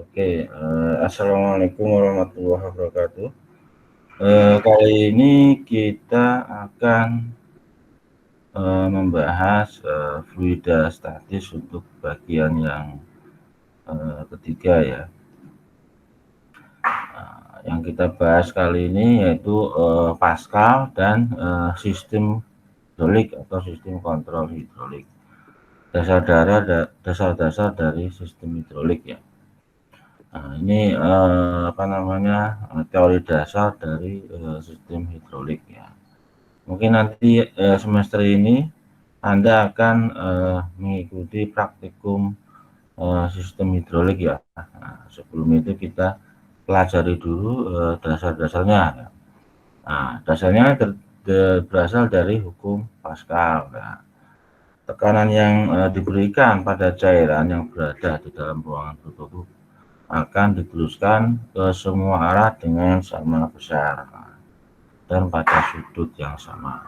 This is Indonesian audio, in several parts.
Oke, assalamualaikum warahmatullahi wabarakatuh. Kali ini kita akan membahas fluida statis untuk bagian yang ketiga ya. Yang kita bahas kali ini yaitu Pascal dan sistem hidrolik atau sistem kontrol hidrolik. Dasar-dasar dari sistem hidrolik ya. Nah, ini teori dasar dari sistem hidrolik ya. Mungkin nanti semester ini Anda akan mengikuti praktikum sistem hidrolik ya. Nah, sebelum itu kita pelajari dulu dasar-dasarnya. Nah, dasarnya berasal dari hukum Pascal. Nah, tekanan yang diberikan pada cairan yang berada di dalam ruangan tertutup akan diteruskan ke semua arah dengan sama besar dan pada sudut yang sama.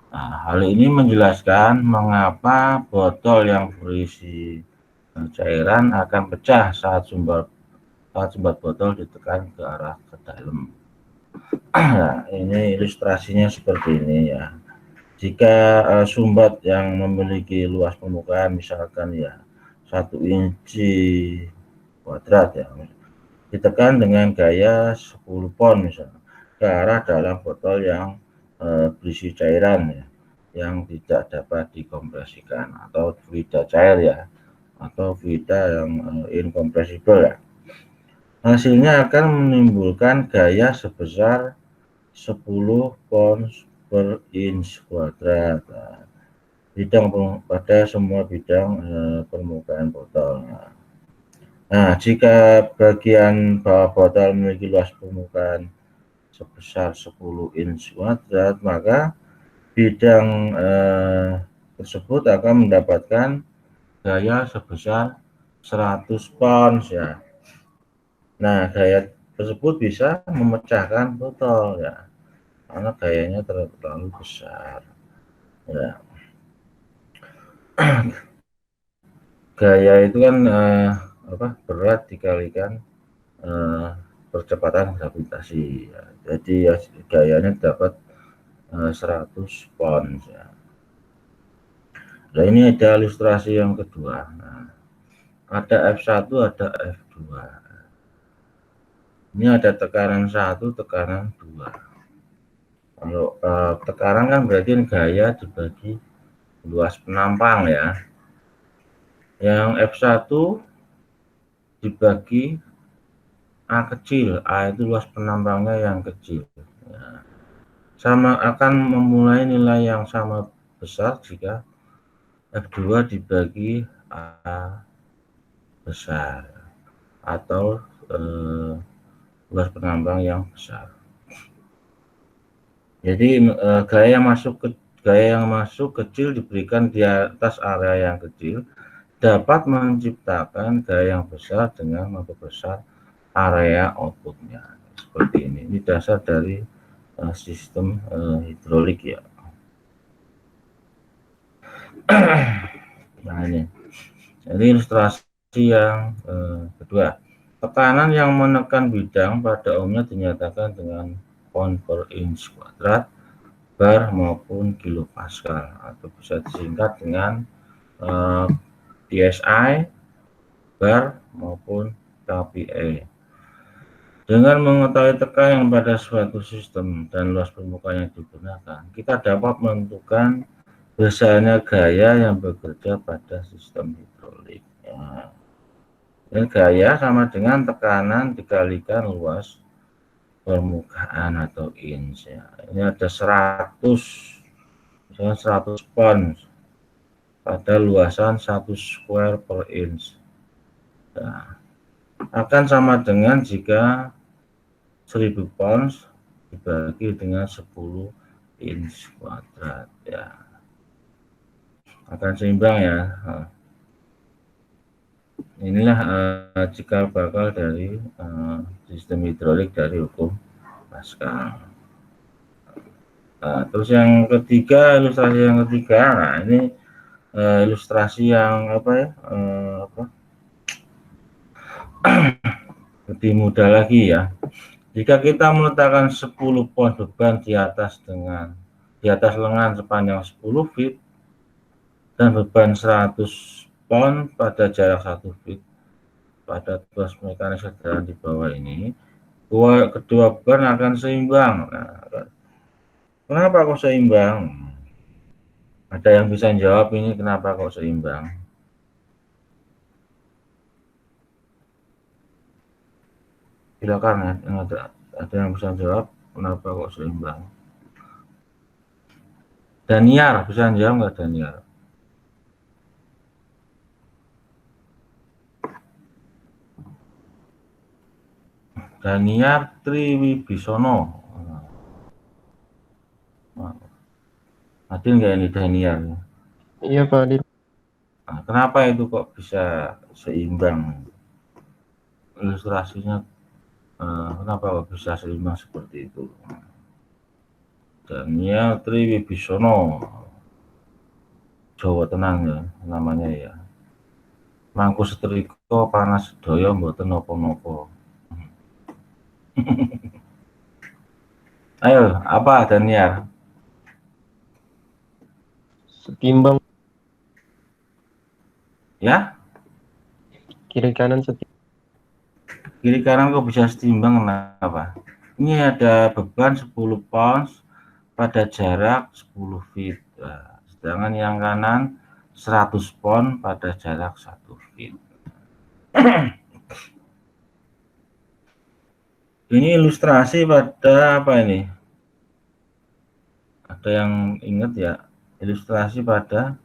Nah, hal ini menjelaskan mengapa botol yang berisi cairan akan pecah saat sumbat botol ditekan ke arah ke dalam. Nah, ini ilustrasinya seperti ini ya. Jika sumbat yang memiliki luas permukaan misalkan ya 1 inci kuadrat ya, ditekan dengan gaya 10 pon misalnya ke arah dalam botol yang berisi cairan ya, yang tidak dapat dikompresikan atau fluida cair ya, atau fluida yang incompressible ya. Hasilnya akan menimbulkan gaya sebesar 10 pons per inch kuadrat pada semua bidang permukaan botol. Nah, jika bagian bawah botol memiliki luas permukaan sebesar 10 inch kuadrat, maka bidang tersebut akan mendapatkan gaya sebesar 100 pons ya. Nah, gaya tersebut bisa memecahkan botol ya, karena gayanya terlalu besar ya. Gaya itu kan berat dikalikan percepatan gravitasi ya. Jadi ya, gayanya dapat 100 pons ya. Nah, ini ada ilustrasi yang kedua. Nah, ada F1, ada F2. Ini ada tekanan 1, tekanan 2. Kalau tekanan kan berarti gaya dibagi luas penampang ya. Yang F1 dibagi A kecil, A itu luas penampangnya yang kecil ya. Sama akan memulai nilai yang sama besar jika F2 dibagi A besar atau luas penampang yang besar. Jadi gaya yang masuk kecil diberikan di atas area yang kecil dapat menciptakan gaya yang besar dengan memperbesar area outputnya. Seperti ini. Ini dasar dari sistem hidrolik ya. Nah, ini. Jadi ilustrasi yang kedua. Tekanan yang menekan bidang pada umumnya dinyatakan dengan pon per inch kuadrat, bar maupun kilopascal, atau bisa disingkat dengan PSI, bar maupun kPa. Dengan mengetahui tekanan pada suatu sistem dan luas permukaan yang digunakan, kita dapat menentukan besarnya gaya yang bekerja pada sistem hidrolik. Ya. Dan gaya sama dengan tekanan dikalikan luas permukaan atau inch ya. Ini ada 100, misalnya 100 pons pada luasan 1 square per inch. Nah, akan sama dengan jika 1000 pons dibagi dengan 10 inch kuadrat ya. Akan seimbang ya. Nah, inilah cikal bakal dari sistem hidrolik dari hukum Pascal. Nah, terus yang ketiga, ilustrasi yang ketiga. Nah, ini ilustrasi yang Lebih mudah lagi ya. Jika kita meletakkan 10 pon beban di atas lengan sepanjang 10 feet dan beban 100 pon pada jarak 1 feet pada tuas mekanis sederhana di bawah ini, kedua beban akan seimbang. Nah, kenapa kok seimbang? Ada yang bisa jawab ini kenapa kok seimbang? Silakan ya, ada yang bisa jawab kenapa kok seimbang? Daniar, bisa jawab nggak Daniar? Daniar Triwibisono. Adil nggak ini Daniar? Iya Pak Adil. Nah, kenapa itu kok bisa seimbang? Ilustrasinya kenapa kok bisa seimbang seperti itu? Daniar Triwibisono, Jawa tenang ya namanya ya. Mangku setrika panas sedaya mboten napa-napa. Ayo, apa Daniar? Setimbang. Ya, Kiri kanan setimbang. kiri kanan kok bisa setimbang kenapa? Ini ada beban 10 pounds pada jarak 10 feet. Nah, sedangkan yang kanan 100 pound pada jarak 1 feet. Ini ilustrasi pada apa ini? Ada yang ingat ya? Ilustrasi pada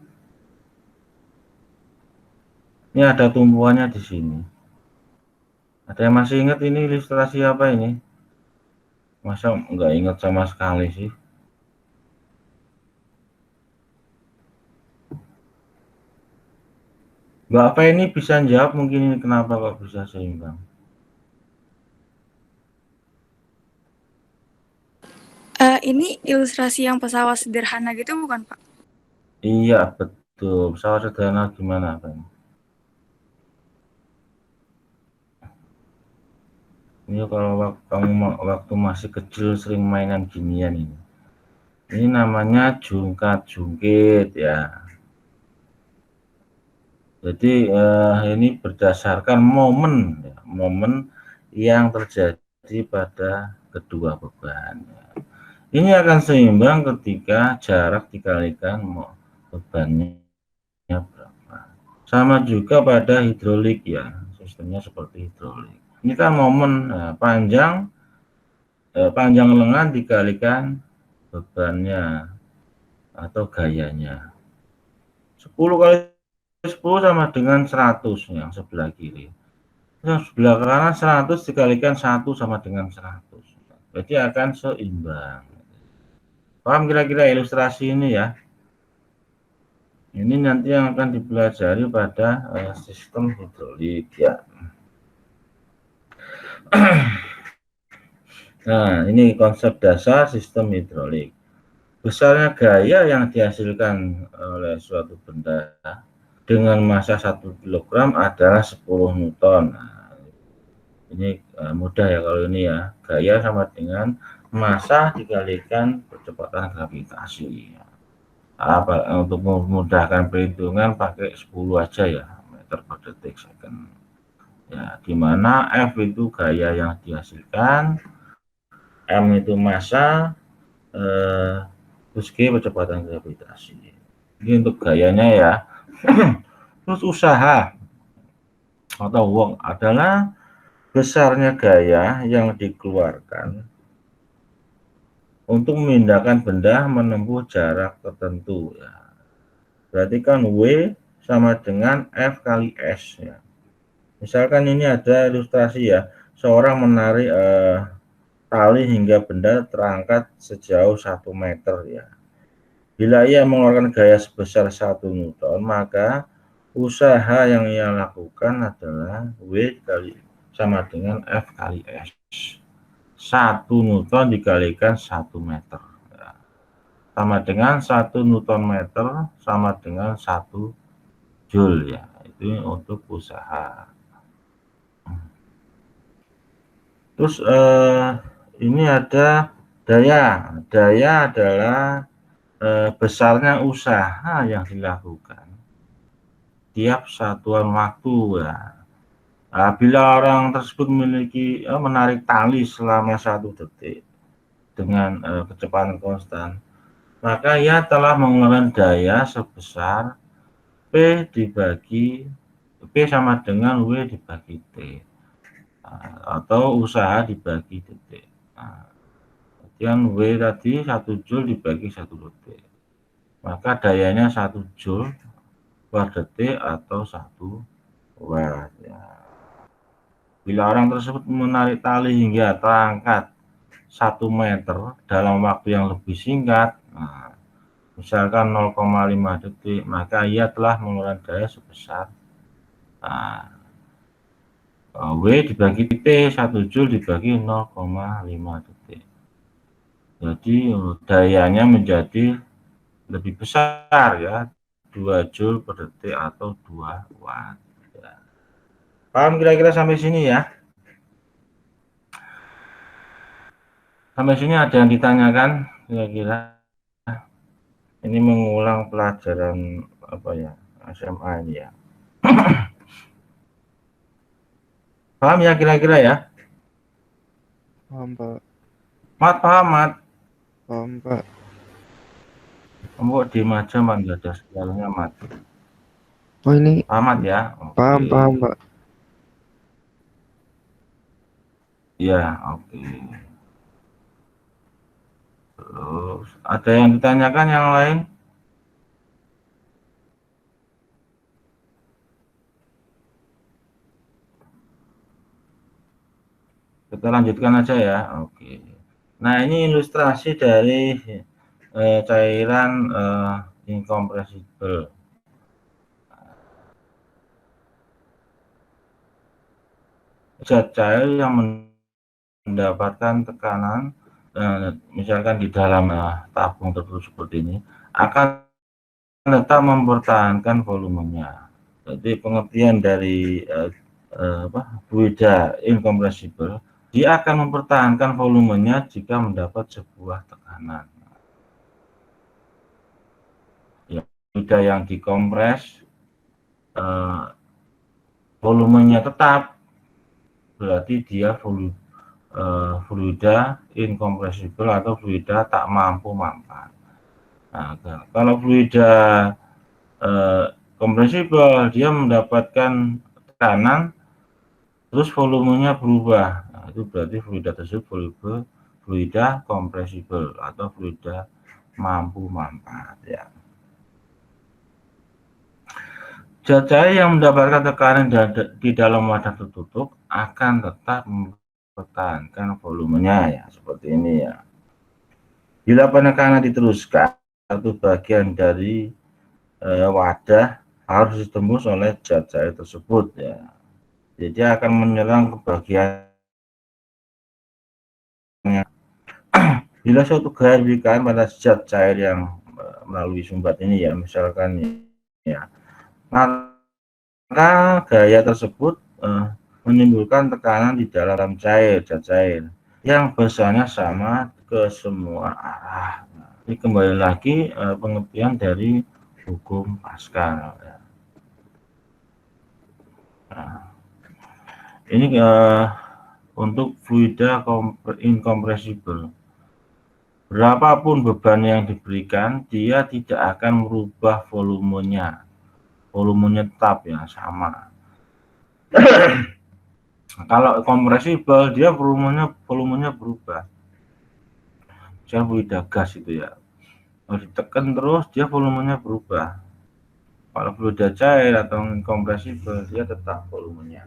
ini ada tumpuannya di sini. Ada yang masih ingat ini ilustrasi apa ini? Masa nggak ingat sama sekali sih? Mbak apa ini bisa jawab mungkin ini kenapa kok bisa seimbang? Ini ilustrasi yang pesawat sederhana gitu bukan Pak? Iya betul. Pesawat sederhana gimana Pak? Ini kalau kamu waktu masih kecil sering mainan ginian ini. Ini namanya jungkat-jungkit ya. Jadi ini berdasarkan momen yang terjadi pada kedua beban. Ini akan seimbang ketika jarak dikalikan bebannya berapa. Sama juga pada hidrolik ya, sistemnya seperti hidrolik. Ini kan momen panjang lengan dikalikan bebannya atau gayanya. 10 kali 10 sama dengan 100 yang sebelah kiri. Yang sebelah kanan 100 dikalikan 1 sama dengan 100. Berarti akan seimbang. Paham kira-kira ilustrasi ini ya? Ini nanti yang akan dipelajari pada sistem hidrolik ya. Nah, ini konsep dasar sistem hidrolik. Besarnya gaya yang dihasilkan oleh suatu benda dengan massa 1 kg adalah 10 Newton. Nah, ini mudah ya kalau ini ya. Gaya sama dengan massa dikalikan kecepatan gravitasi. Apa, untuk memudahkan perhitungan pakai 10 aja ya, meter per detik second. Ya, dimana F itu gaya yang dihasilkan, M itu massa, terus G kecepatan gravitasi. Ini untuk gayanya ya. Terus usaha atau work adalah besarnya gaya yang dikeluarkan untuk memindahkan benda menempuh jarak tertentu ya. Berarti kan W sama dengan F kali S ya. Misalkan ini ada ilustrasi ya, seorang menarik tali hingga benda terangkat sejauh 1 meter ya. Bila ia mengeluarkan gaya sebesar 1 Newton, maka usaha yang ia lakukan adalah W kali sama dengan F kali S. 1 Newton dikalikan 1 meter. Ya. Sama dengan 1 Newton meter sama dengan 1 Joule ya. Itu untuk usaha. Terus ini ada daya. Daya adalah besarnya usaha yang dilakukan tiap satuan waktu ya. Bila orang tersebut memiliki menarik tali selama 1 detik dengan kecepatan konstan, maka ia telah mengeluarkan daya sebesar P dibagi P sama dengan W dibagi T, atau usaha dibagi detik. Kemudian W tadi 1 Joule dibagi 1 detik, maka dayanya 1 Joule per detik atau 1 Watt ya. Bila orang tersebut menarik tali hingga terangkat 1 meter dalam waktu yang lebih singkat, misalkan 0,5 detik, maka ia telah mengeluarkan daya sebesar W dibagi T 1 Joule dibagi 0,5 detik. Jadi dayanya menjadi lebih besar ya, 2 Joule per detik atau 2 Watt ya. Paham kira-kira sampai sini ya? Sampai sini ada yang ditanyakan kira-kira? Ini mengulang pelajaran apa ya, SMA ini ya. Paham ya kira-kira ya? Paham, Pak. Mat, paham Mat? Paham, Pak. Kamu diem aja Mat, nggak ada sinyalnya Mat. Oh, ini Paham Mat ya? paham, paham, Pak. Ya, oke. Terus ada yang ditanyakan yang lain? Kita lanjutkan aja ya. Oke. Nah, ini ilustrasi dari cairan incompressible. Zat cair yang mendapatkan tekanan misalkan di dalam tabung tertutup seperti ini akan tetap mempertahankan volumenya. Jadi pengertian dari fluida incompressible, dia akan mempertahankan volumenya jika mendapat sebuah tekanan. Ya, fluida yang dikompres volumenya tetap, berarti dia fluida incompressible atau fluida tak mampu mampat. Nah, kalau fluida compressible, dia mendapatkan tekanan terus volumenya berubah. Nah, itu berarti fluida tersebut fluida compressible atau fluida mampu mampat ya. Zat cair yang mendapatkan tekanan di dalam wadah tertutup akan tetap mempertahankan volumenya ya, seperti ini ya. Bila penekanan diteruskan, satu bagian dari wadah harus ditembus oleh zat cair tersebut ya. Jadi akan menyerang ke bagian bila suatu gaya diberikan pada zat cair yang melalui sumbat ini ya, misalkan ya, maka gaya tersebut menimbulkan tekanan di dalam zat cair yang besarnya sama ke semua arah. Ini kembali lagi pengertian dari hukum Pascal ya. Nah, ini untuk fluida incompressible, berapapun beban yang diberikan, dia tidak akan merubah volumenya. Volumenya tetap ya, sama. Kalau kompresibel, dia volumenya berubah. Misalnya fluida gas itu ya, kalau ditekan terus, dia volumenya berubah. Kalau fluida cair atau kompresibel, dia tetap volumenya.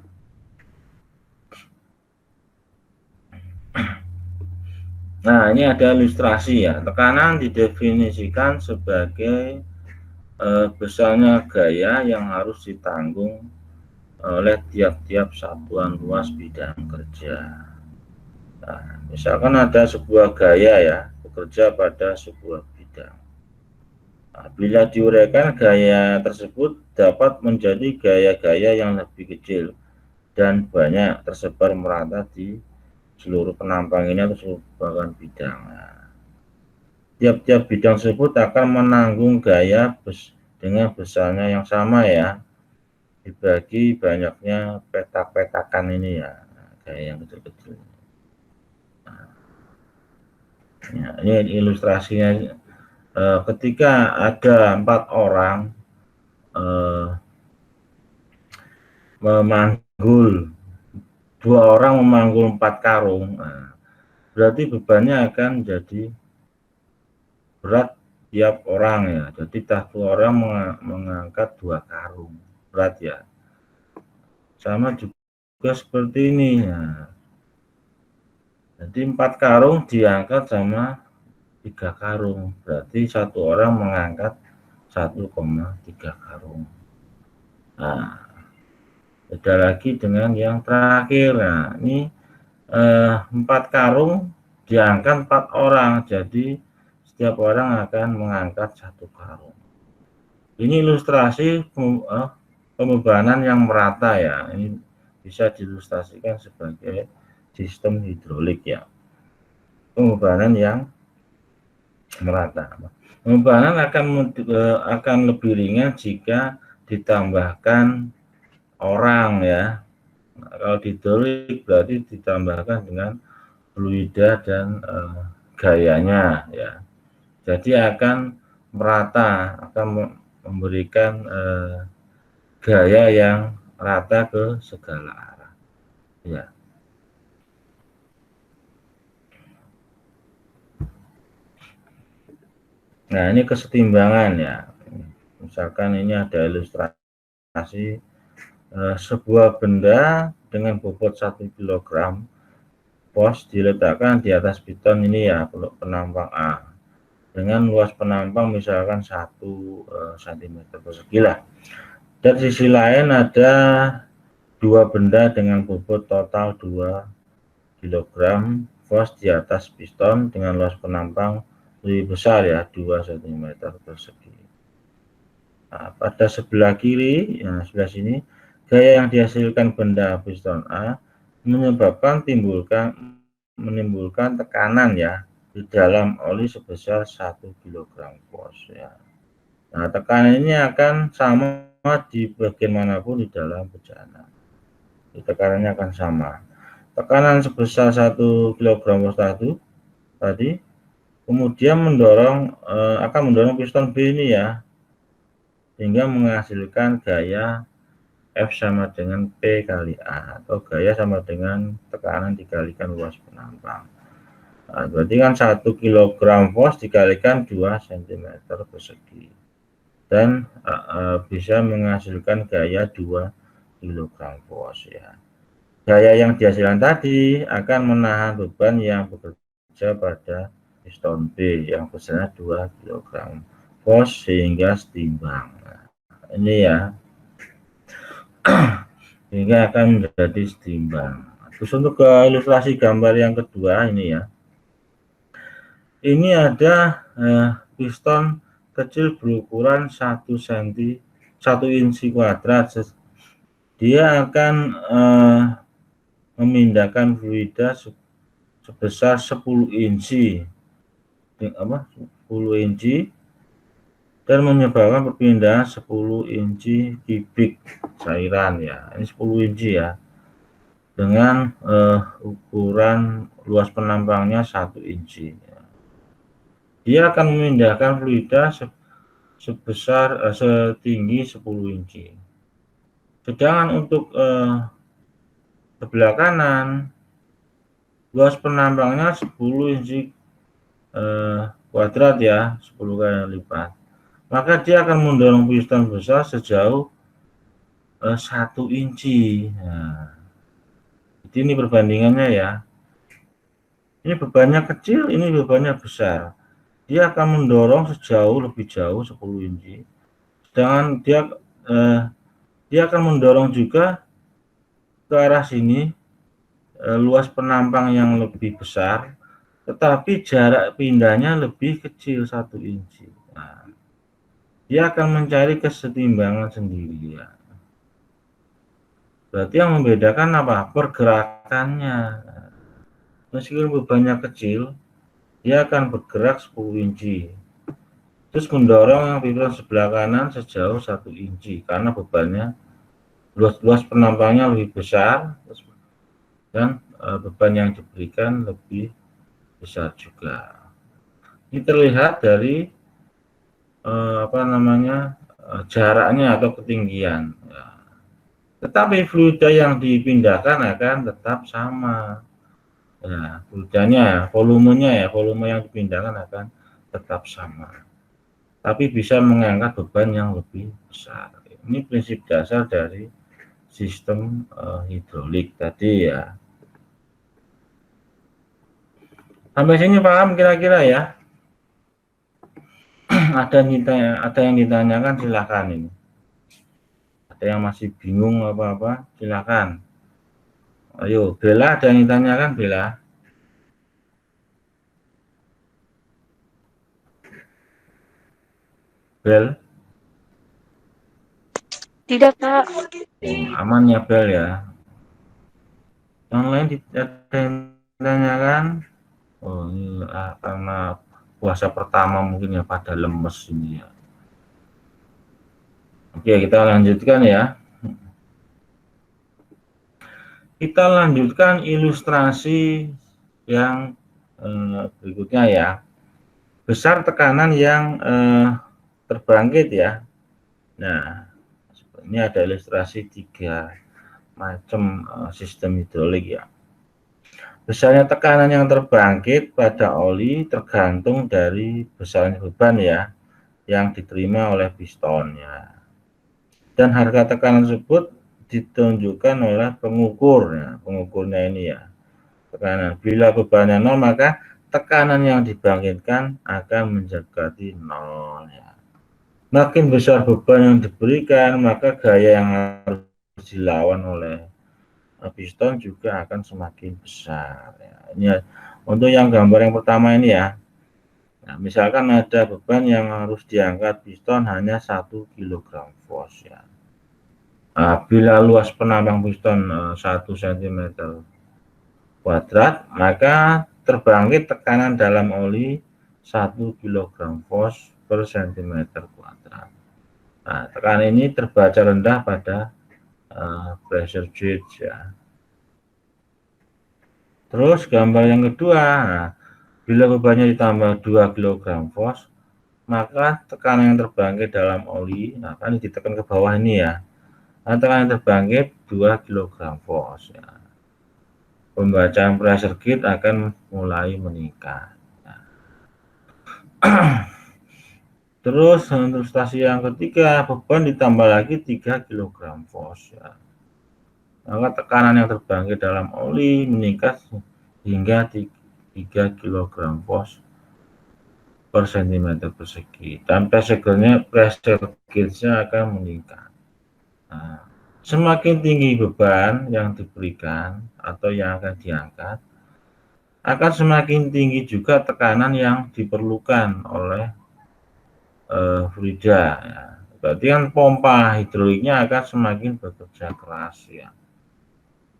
Nah, ini ada ilustrasi ya. Tekanan didefinisikan sebagai besarnya gaya yang harus ditanggung oleh tiap-tiap satuan luas bidang kerja. Nah, misalkan ada sebuah gaya ya, bekerja pada sebuah bidang. Nah, bila diuraikan, gaya tersebut dapat menjadi gaya-gaya yang lebih kecil dan banyak tersebar merata di seluruh penampang ini atau merupakan bidang. Nah, tiap-tiap bidang tersebut akan menanggung gaya dengan besarnya yang sama ya, dibagi banyaknya petak-petakan ini ya, gaya yang kecil-kecil. Ya, ini ilustrasinya. Ketika ada 4 orang memanggul, 2 orang memanggul 4 karung, nah, berarti bebannya akan jadi berat tiap orang ya. Jadi satu orang mengangkat 2 karung, berat ya. Sama juga seperti ini ya. Jadi 4 karung diangkat sama 3 karung, berarti satu orang mengangkat 1,3 karung. Nah, beda lagi dengan yang terakhir. Nah, ini 4 karung diangkat 4 orang, jadi setiap orang akan mengangkat 1 karung. Ini ilustrasi pembebanan yang merata ya. Ini bisa diilustrasikan sebagai sistem hidrolik ya. Pembebanan yang merata. Pembebanan akan lebih ringan jika ditambahkan orang ya. Nah, kalau hidrolik berarti ditambahkan dengan fluida dan gayanya ya. Jadi akan merata, akan memberikan gaya yang rata ke segala arah ya. Nah, ini kesetimbangan ya. Misalkan ini ada ilustrasi sebuah benda dengan bobot 1 kg pos diletakkan di atas piton ini ya, penampang A dengan luas penampang misalkan 1 cm persegi lah. Dan sisi lain ada 2 benda dengan bobot total 2 kg pos di atas piston dengan luas penampang lebih besar ya, 2 cm persegi. Nah, pada sebelah kiri, ya, sebelah sini, gaya yang dihasilkan benda piston A menimbulkan tekanan ya di dalam oli sebesar 1 kg pos ya. Nah, tekanan ini akan sama di bagian manapun di dalam bejana. Tekanannya akan sama. Tekanan sebesar 1 kg pos tadi kemudian akan mendorong piston B ini ya, sehingga menghasilkan gaya F sama dengan P kali A, atau gaya sama dengan tekanan dikalikan luas penampang. Nah, berarti kan 1 kg pos dikalikan 2 cm persegi, dan bisa menghasilkan gaya 2 kg pos ya. Gaya yang dihasilkan tadi akan menahan beban yang bekerja pada piston B yang besarnya 2 kg pos sehingga setimbang. Nah, ini ya, sehingga akan menjadi setimbang. Terus untuk ke ilustrasi gambar yang kedua ini ya, ini ada piston kecil berukuran 1 inci kuadrat. Dia akan memindahkan fluida sebesar 10 inci, 10 inci, dan menyebabkan perpindahan 10 inci kubik cairan ya. Ini 10 inci ya, dengan ukuran luas penampangnya 1 inci ya. Dia akan memindahkan fluida sebesar setinggi 10 inci. Sedangkan untuk sebelah kanan, luas penampangnya 10 inci kuadrat ya, 10 kali lipat. Maka dia akan mendorong piston besar sejauh 1 inci. Nah, jadi ini perbandingannya ya. Ini bebannya kecil, ini bebannya besar. Dia akan mendorong lebih jauh 10 inci. Sedangkan dia akan mendorong juga ke arah sini, luas penampang yang lebih besar, tetapi jarak pindahnya lebih kecil 1 inci. Nah, dia akan mencari kesetimbangan sendiri ya. Berarti yang membedakan apa? Pergerakannya. meskipun bebannya kecil, dia akan bergerak 10 inci. Terus mendorong yang pipiran sebelah kanan sejauh 1 inci karena bebannya luas penampangnya lebih besar dan beban yang diberikan lebih besar juga. Ini terlihat dari jaraknya atau ketinggian. Ya. Tetapi fluida yang dipindahkan akan tetap sama. Ya, fluidanya, volume yang dipindahkan akan tetap sama. Tapi bisa mengangkat beban yang lebih besar. Ini prinsip dasar dari sistem hidrolik tadi ya. Sampai sini paham kira-kira ya? Ada yang ditanyakan silakan ini. Ada yang masih bingung apa-apa silakan. Ayo, Bella, ada yang ditanyakan Bella? Bel? Tidak, Pak. Aman ya Bel ya. Yang lain ada yang ditanyakan? Oh, ini karena puasa pertama mungkin ya pada lemes ini ya. Oke, kita lanjutkan ya. Kita lanjutkan ilustrasi yang berikutnya ya. Besar tekanan yang terbangkit ya. Nah, ini ada ilustrasi 3 macam sistem hidrolik ya. Besarnya tekanan yang terbangkit pada oli tergantung dari besarnya beban ya yang diterima oleh pistonnya. Dan harga tekanan tersebut ditunjukkan oleh pengukurnya. Pengukurnya ini ya. Tekanan. Bila bebannya 0 maka tekanan yang dibangkitkan akan mendekati 0 ya. Makin besar beban yang diberikan maka gaya yang harus dilawan oleh piston juga akan semakin besar ya. Ini untuk yang gambar yang pertama ini ya. Nah, misalkan ada beban yang harus diangkat piston hanya 1 kg force ya. Nah, bila luas penambang piston 1 cm kuadrat, maka terbangkit tekanan dalam oli 1 kg force per cm kuadrat. Nah, tekanan ini terbaca rendah pada pressure gauge ya. Terus gambar yang kedua, nah, bila bebannya ditambah 2 kg force, maka tekanan yang terbangkit dalam oli, nah kan ditekan ke bawah ini ya. Nah, tekanan yang terbangkit 2 kg force ya. Pembacaan pressure gauge akan mulai meningkat. Nah. Terus untuk stasi yang ketiga, beban ditambah lagi 3 kg force ya. Maka tekanan yang terbangkit dalam oli meningkat hingga 3 kg force per cm persegi. Dan pressure gauge-nya akan meningkat. Nah, semakin tinggi beban yang diberikan atau yang akan diangkat, akan semakin tinggi juga tekanan yang diperlukan oleh fluida. Ya. Berarti kan pompa hidroliknya akan semakin bekerja keras ya,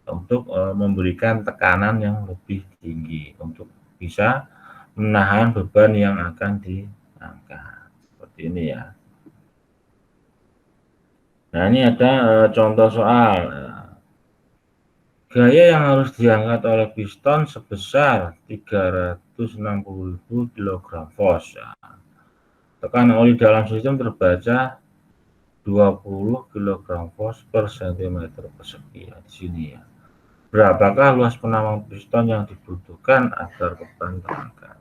untuk memberikan tekanan yang lebih tinggi untuk bisa menahan beban yang akan diangkat. Seperti ini ya. Nah, ini ada contoh soal. Gaya yang harus diangkat oleh piston sebesar 360.000 kg force. Ya. Tekanan oli dalam sistem terbaca 20 kg force per cm persegi ya, di sini ya. Berapakah luas penambang piston yang dibutuhkan agar beban terangkat?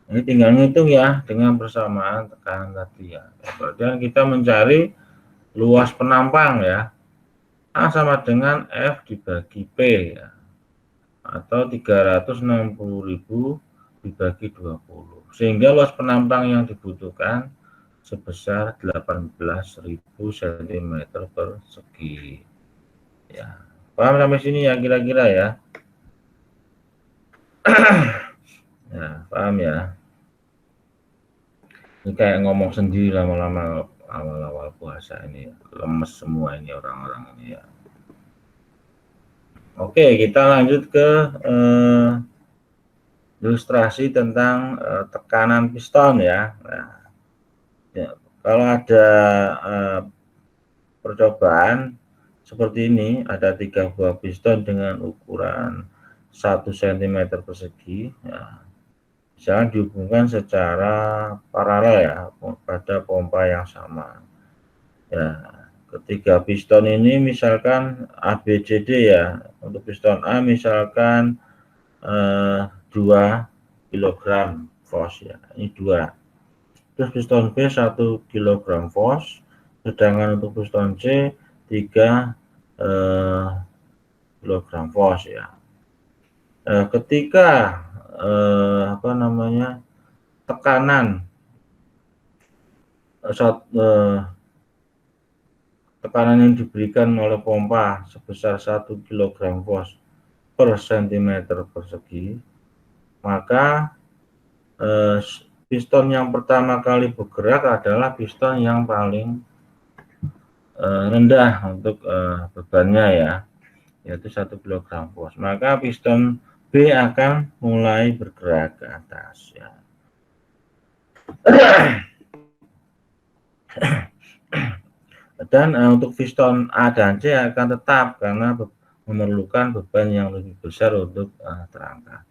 Ini tinggal ngitung ya dengan persamaan tekanan tadi ya. Kemudian kita mencari luas penampang ya. A sama dengan F dibagi P ya. Atau 360.000 dibagi 20. Sehingga luas penampang yang dibutuhkan sebesar 18.000 cm persegi. Ya. Paham sampai sini ya kira-kira ya? Ya, paham ya? Ini kayak ngomong sendiri lama-lama awal-awal puasa ini, lemes semua ini orang-orang ini ya. Oke, kita lanjut ke ilustrasi tentang tekanan piston ya. Nah, ya, kalau ada percobaan seperti ini, ada 3 buah piston dengan ukuran 1 cm persegi, ya, misalnya dihubungkan secara paralel ya pada pompa yang sama. Ya, ketiga piston ini misalkan ABCD ya. Untuk piston A misalkan 2 kg fos ya. Ini 2. Terus piston B 1 kg fos, sedangkan untuk piston C 3 kg fos ya. Ketika tekanan tekanan yang diberikan oleh pompa sebesar 1 kg fos per cm persegi, maka piston yang pertama kali bergerak adalah piston yang paling rendah untuk bebannya ya, yaitu 1 kg fos. Maka piston B akan mulai bergerak ke atas ya. Dan untuk piston A dan C akan tetap karena memerlukan beban yang lebih besar untuk terangkat.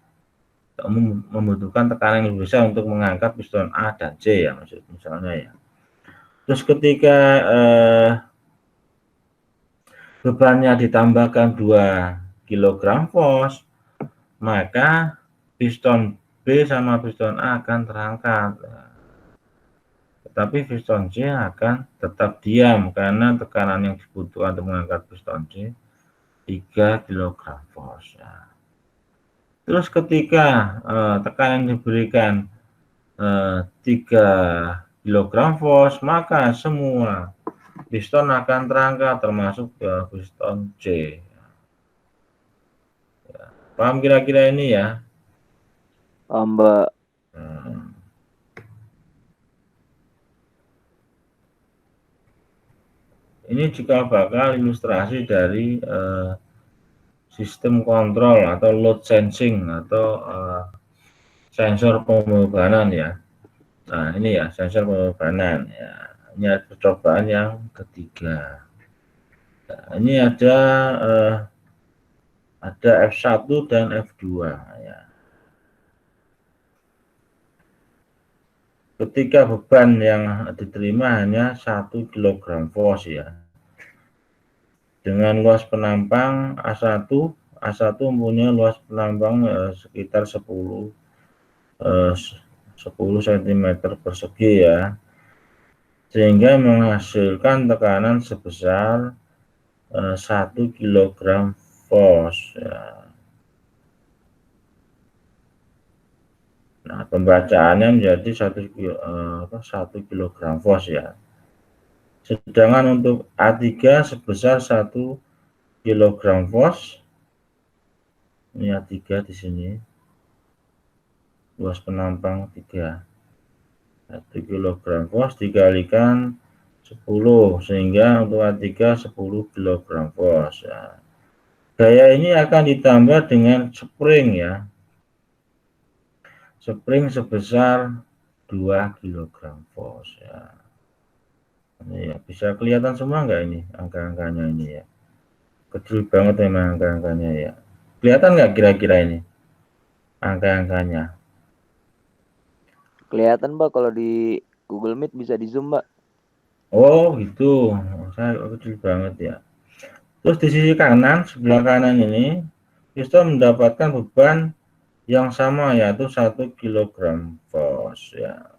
Membutuhkan tekanan yang lebih besar untuk mengangkat piston A dan C ya, misalnya ya. Terus ketika bebannya ditambahkan 2 kg fos, maka piston B sama piston A akan terangkat. Tetapi piston C akan tetap diam karena tekanan yang dibutuhkan untuk mengangkat piston C 3 kg fos. Ya. Terus ketika tekanan diberikan 3 kg fos, maka semua piston akan terangkat termasuk piston C. Ya. Paham kira-kira ini ya? Paham, Mbak. Ini juga bakal ilustrasi dari sistem kontrol atau load sensing atau sensor pembebanan ya. Nah ini ya sensor pembebanan ya. Ini ada percobaan yang ketiga. Nah, ini ada F1 dan F2 ya. Ketika beban yang diterima hanya 1 kg fos ya. Dengan luas penampang A1 mempunyai luas penampang sekitar 10 cm persegi ya. Sehingga menghasilkan tekanan sebesar 1 kg fos ya. Nah, pembacaannya menjadi 1 kg fos ya. Sedangkan untuk A3 sebesar 1 kg fos. Ini A3 di sini. Luas penampang 3. 1 kg fos dikalikan 10 sehingga untuk A3 10 kg fos ya. Gaya ini akan ditambah dengan spring ya. Spring sebesar 2 kg fos ya. Ini ya, bisa kelihatan semua enggak ini angka-angkanya ini ya. Kecil banget memang angka-angkanya ya. Kelihatan enggak kira-kira ini angka-angkanya? Kelihatan, Mbak, kalau di Google Meet bisa di zoom, Mbak. Oh gitu, saya kecil banget ya. Terus di sisi kanan, sebelah kanan ini piston mendapatkan beban yang sama yaitu 1 kg fos ya.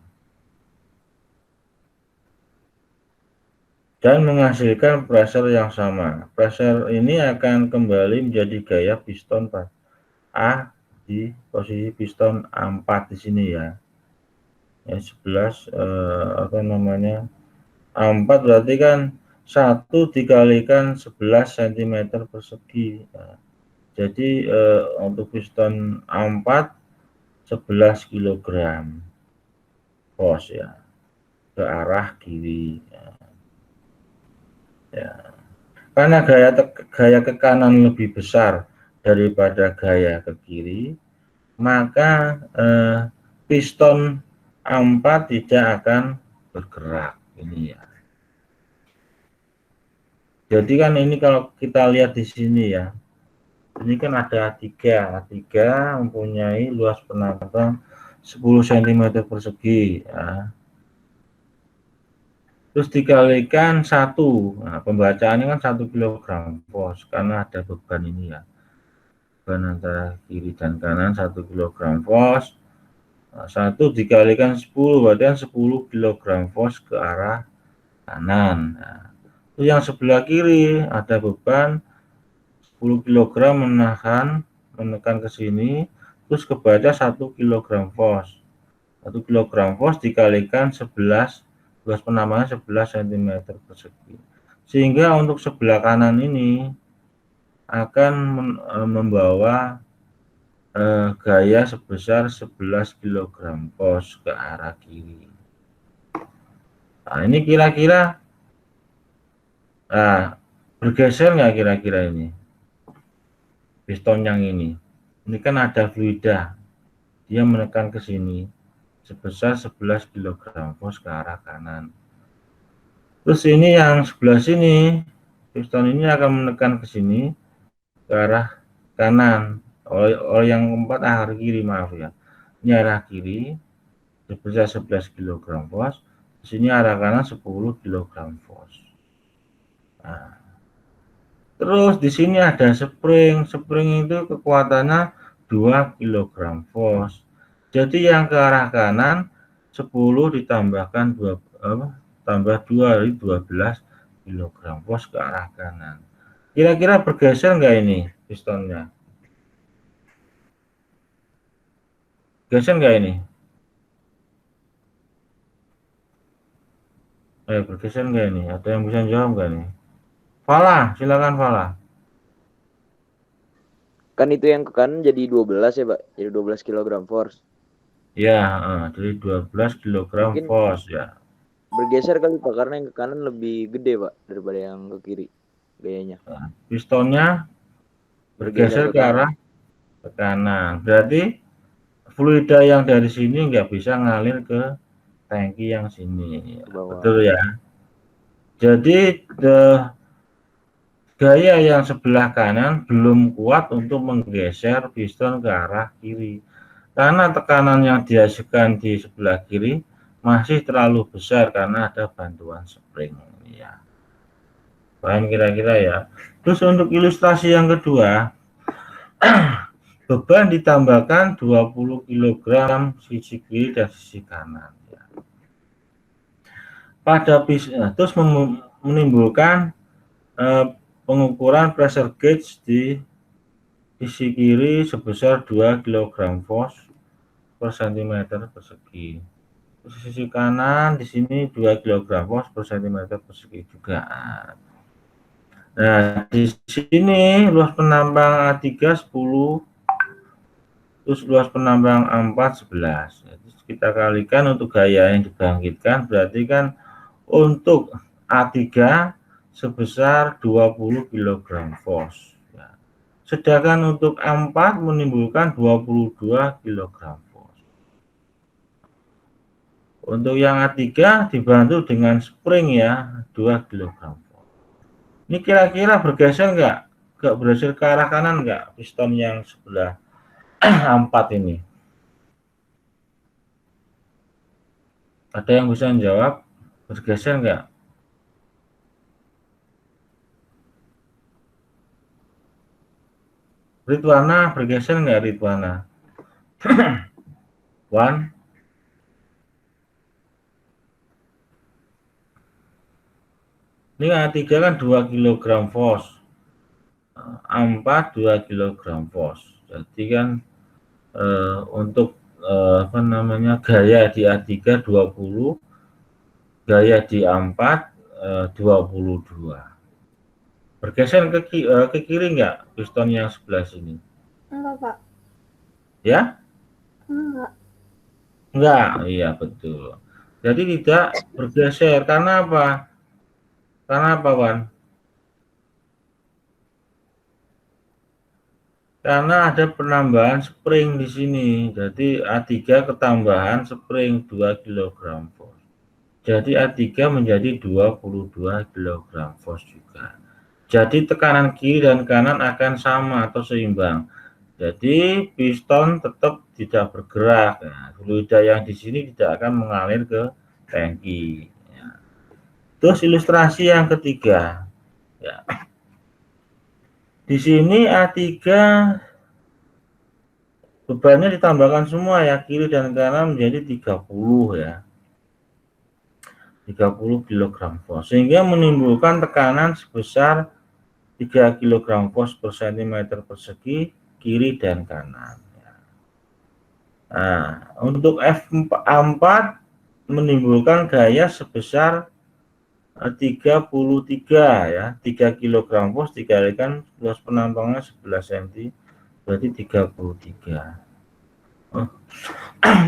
Dan menghasilkan pressure yang sama. Pressure ini akan kembali menjadi gaya piston A di posisi piston A4 di sini ya. Yang 11 A4 berarti kan 1 dikalikan 11 cm persegi. Nah, jadi untuk piston A4 11 kg fos ya ke arah kiri ya. Karena gaya ke kanan lebih besar daripada gaya ke kiri, maka piston A4 tidak akan bergerak. Ini ya. Jadi kan ini kalau kita lihat di sini ya, ini kan ada A3 mempunyai luas penambang 10 cm persegi ya. Terus dikalikan 1, nah, pembacaannya kan 1 kg fos karena ada beban ini ya, beban antara kiri dan kanan 1 kg fos. Nah, 1 dikalikan 10 berarti kan 10 kg fos ke arah kanan. Nah, itu yang sebelah kiri ada beban 10 kg menekan ke sini, terus kebaca 1 kg fos. 1 kg fos dikalikan 11, luas penambangan 11 cm persegi. Sehingga untuk sebelah kanan ini akan membawa gaya sebesar 11 kg fos ke arah kiri. Nah, ini kira-kira bergeser nggak kira-kira ini? Piston yang ini kan ada fluida, dia menekan ke sini sebesar 11 kg fos ke arah kanan. Terus ini yang sebelah sini, piston ini akan menekan ke sini ke arah kanan. Yang keempat arah kiri, maaf ya. Ini arah kiri sebesar 11 kg fos. Di sini arah kanan 10 kg fos. Nah, terus di sini ada spring. Spring itu kekuatannya 2 kg fos. Jadi yang ke arah kanan 10 ditambahkan 2 tambah 2 dari 12 kg fos ke arah kanan. Kira-kira bergeser enggak ini pistonnya? Geser enggak ini? Bergeser enggak ini? Ada yang bisa jawab enggak nih? Fala, silakan Fala. Kan itu yang ke kanan jadi 12 ya, Pak? Jadi 12 kg force. Ya, jadi 12 kg Mungkin force ya. bergeser kali Pak, karena yang ke kanan lebih gede Pak daripada yang ke kiri gayanya. Nah, pistonnya bergeser ke arah ke kanan. Berarti fluida yang dari sini nggak bisa ngalir ke tangki yang sini. Betul ya. Jadi gaya yang sebelah kanan belum kuat untuk menggeser piston ke arah kiri. Karena tekanan yang dihasilkan di sebelah kiri masih terlalu besar karena ada bantuan spring. Ya. Paham kira-kira ya. Terus untuk ilustrasi yang kedua, beban ditambahkan 20 kg sisi kiri dan sisi kanan. Ya. Pada terus menimbulkan pengukuran pressure gauge di sisi kiri sebesar 2 kg fos per cm persegi. Sisi kanan di sini 2 kg fos per cm persegi juga. Nah, di sini luas penambang A3 10, terus luas penambang A4 11. Jadi kita kalikan untuk gaya yang dibangkitkan, berarti kan untuk A3 sebesar 20 kg fos. Ya. Sedangkan untuk A4 menimbulkan 22 kg fos. Untuk yang A3 dibantu dengan spring ya, 2 kg. Ini kira-kira bergeser enggak? Enggak bergeser ke arah kanan enggak? Piston yang sebelah A4 ini. Ada yang bisa menjawab? Bergeser enggak? Ridwana, bergeser enggak Ridwana? Wan? Ini A3 kan 2 kg fos. A4 2 kg fos. Jadi kan untuk apa namanya, gaya di A3 20, gaya di A4 22. Bergeser ke kiri enggak piston yang sebelah sini? Enggak, Pak. Ya? Enggak. Enggak, iya betul. Jadi tidak bergeser karena apa? Karena apa, Wan? Karena ada penambahan spring di sini. Jadi A3 ketambahan spring 2 kg force. Jadi A3 menjadi 22 kg force juga. Jadi tekanan kiri dan kanan akan sama atau seimbang. Jadi piston tetap tidak bergerak. Nah, fluida yang di sini tidak akan mengalir ke tangki. Ya. Terus ilustrasi yang ketiga. Ya. Di sini A3 bebannya ditambahkan semua ya, kiri dan kanan menjadi 30 ya. 30 kg force. Sehingga menimbulkan tekanan sebesar 3 kg force per cm persegi kiri dan kanan. Nah, untuk F4 menimbulkan gaya sebesar 33 ya, 3 kg force dikalikan luas penampangnya 11 cm berarti 33.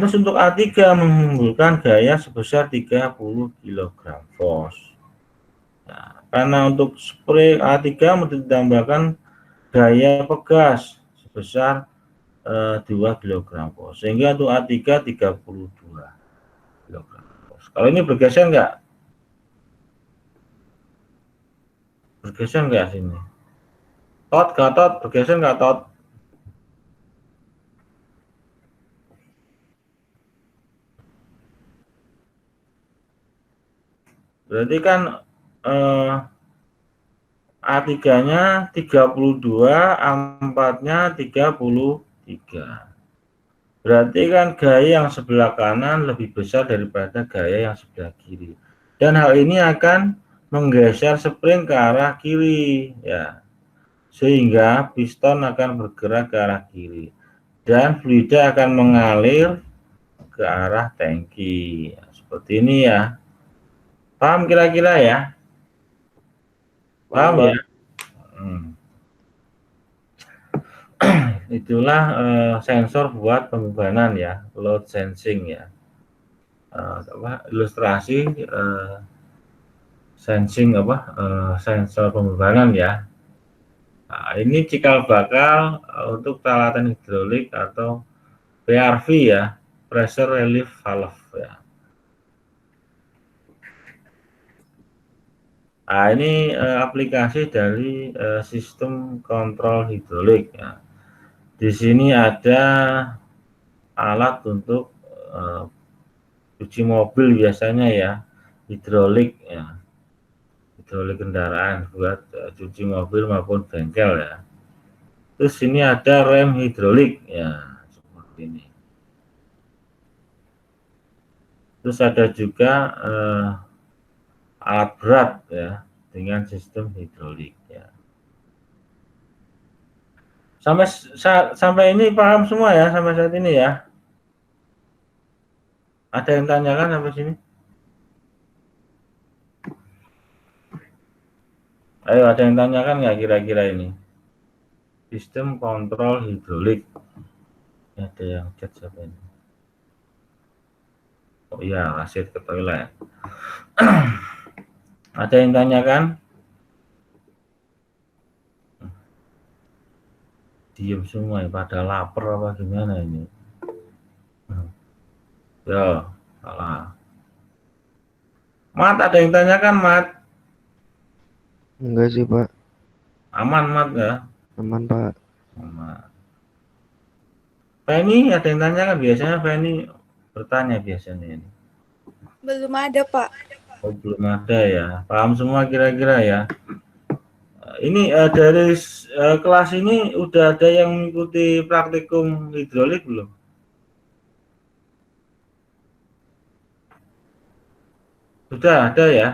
Terus untuk A3 menimbulkan gaya sebesar 30 kg force. Nah, karena untuk spray A3 ditambahkan gaya pegas sebesar 2 kg force. Sehingga untuk A3 32 kg force. Kalau ini bergeser enggak? Bergeser enggak sini? Tot, Gatot, bergeser enggak Tot? Berarti kan A3-nya 32, A4-nya 33. Berarti kan gaya yang sebelah kanan lebih besar daripada gaya yang sebelah kiri. Dan hal ini akan menggeser spring ke arah kiri ya. Sehingga piston akan bergerak ke arah kiri dan fluida akan mengalir ke arah tangki. Seperti ini ya. Paham kira-kira ya? Paham ya? Itulah sensor buat pembebanan ya, load sensing ya. Ilustrasi sensing sensor pembebanan ya. Nah, ini cikal bakal untuk peralatan hidrolik atau PRV ya, pressure relief valve ya. Nah, ini aplikasi dari sistem kontrol hidrolik ya. Di sini ada alat untuk cuci mobil biasanya ya, hidrolik ya, hidrolik kendaraan buat cuci mobil maupun bengkel ya. Terus ini ada rem hidrolik ya, seperti ini. Terus ada juga alat berat ya dengan sistem hidrolik ya. Sampai ini paham semua ya sampai saat ini ya. Ada yang tanyakan sampai sini? Ayo, ada yang tanyakan nggak kira-kira ini? Sistem kontrol hidrolik. Ada yang chat siapa ini? Oh iya, Rasid ke toilet. Ada yang tanyakan? Diam semua ya, pada lapar apa gimana ini? Ya, salah. Mat, ada yang tanyakan, Mat? Enggak sih, Pak. Aman, Mat ya? Aman, Pak. Aman. Feni, ada yang tanyakan? Biasanya Feni bertanya biasanya ini. Belum ada, Pak. Oh, belum ada ya. Paham semua kira-kira ya? Ini dari kelas ini udah ada yang mengikuti praktikum hidrolik belum? Sudah ada ya?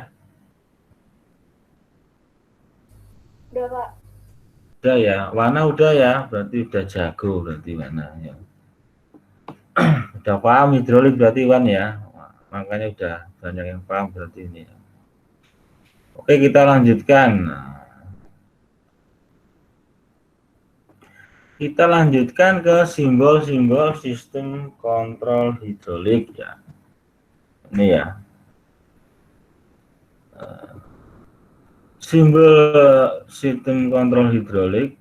Udah, Pak. Udah ya. Wana udah ya? Berarti udah jago berarti Wana ya. Udah paham hidrolik berarti Wan ya? Makanya udah banyak yang paham berarti ini ya. Oke, kita lanjutkan. Kita lanjutkan ke simbol-simbol sistem kontrol hidrolik ya. Ini ya. Simbol sistem kontrol hidrolik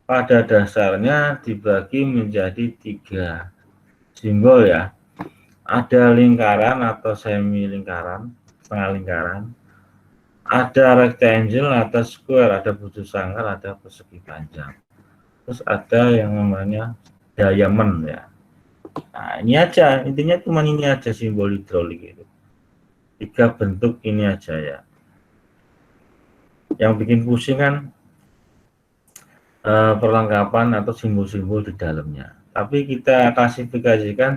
pada dasarnya dibagi menjadi 3 simbol ya. Ada lingkaran atau semi lingkaran, setengah lingkaran. Ada rectangle atau square, ada butuh sangkar, ada persegi panjang. Terus ada yang namanya diamond ya. Nah, ini aja, intinya cuma ini aja simbol hidrolik itu. 3 bentuk ini aja ya. Yang bikin pusing kan perlengkapan atau simbol-simbol di dalamnya. Tapi kita klasifikasikan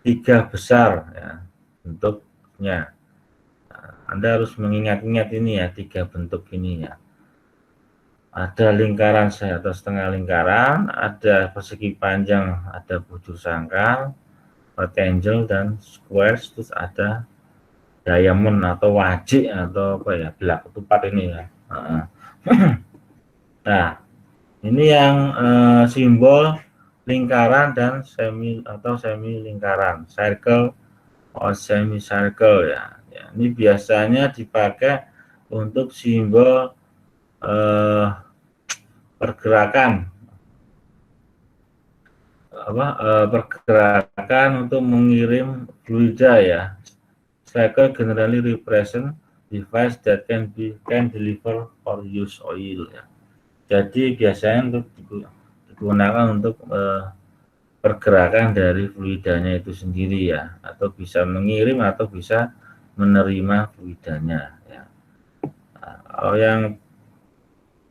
3 besar ya bentuknya. Nah, Anda harus mengingat-ingat ini ya, 3 bentuk ini ya. Ada lingkaran atau setengah lingkaran, ada persegi panjang, ada bujur sangkar, rectangle dan square, terus ada diamond atau wajik atau apa ya, belak ketupat ini ya. Nah, ini yang simbol lingkaran dan semi atau semi lingkaran, circle or semi circle ya. Ini biasanya dipakai untuk simbol pergerakan pergerakan untuk mengirim fluida ya. Cycle generally represent device that can deliver or use oil ya. Jadi biasanya untuk digunakan untuk pergerakan dari fluidanya itu sendiri ya, atau bisa mengirim atau bisa menerima fluidanya ya. Nah, kalau yang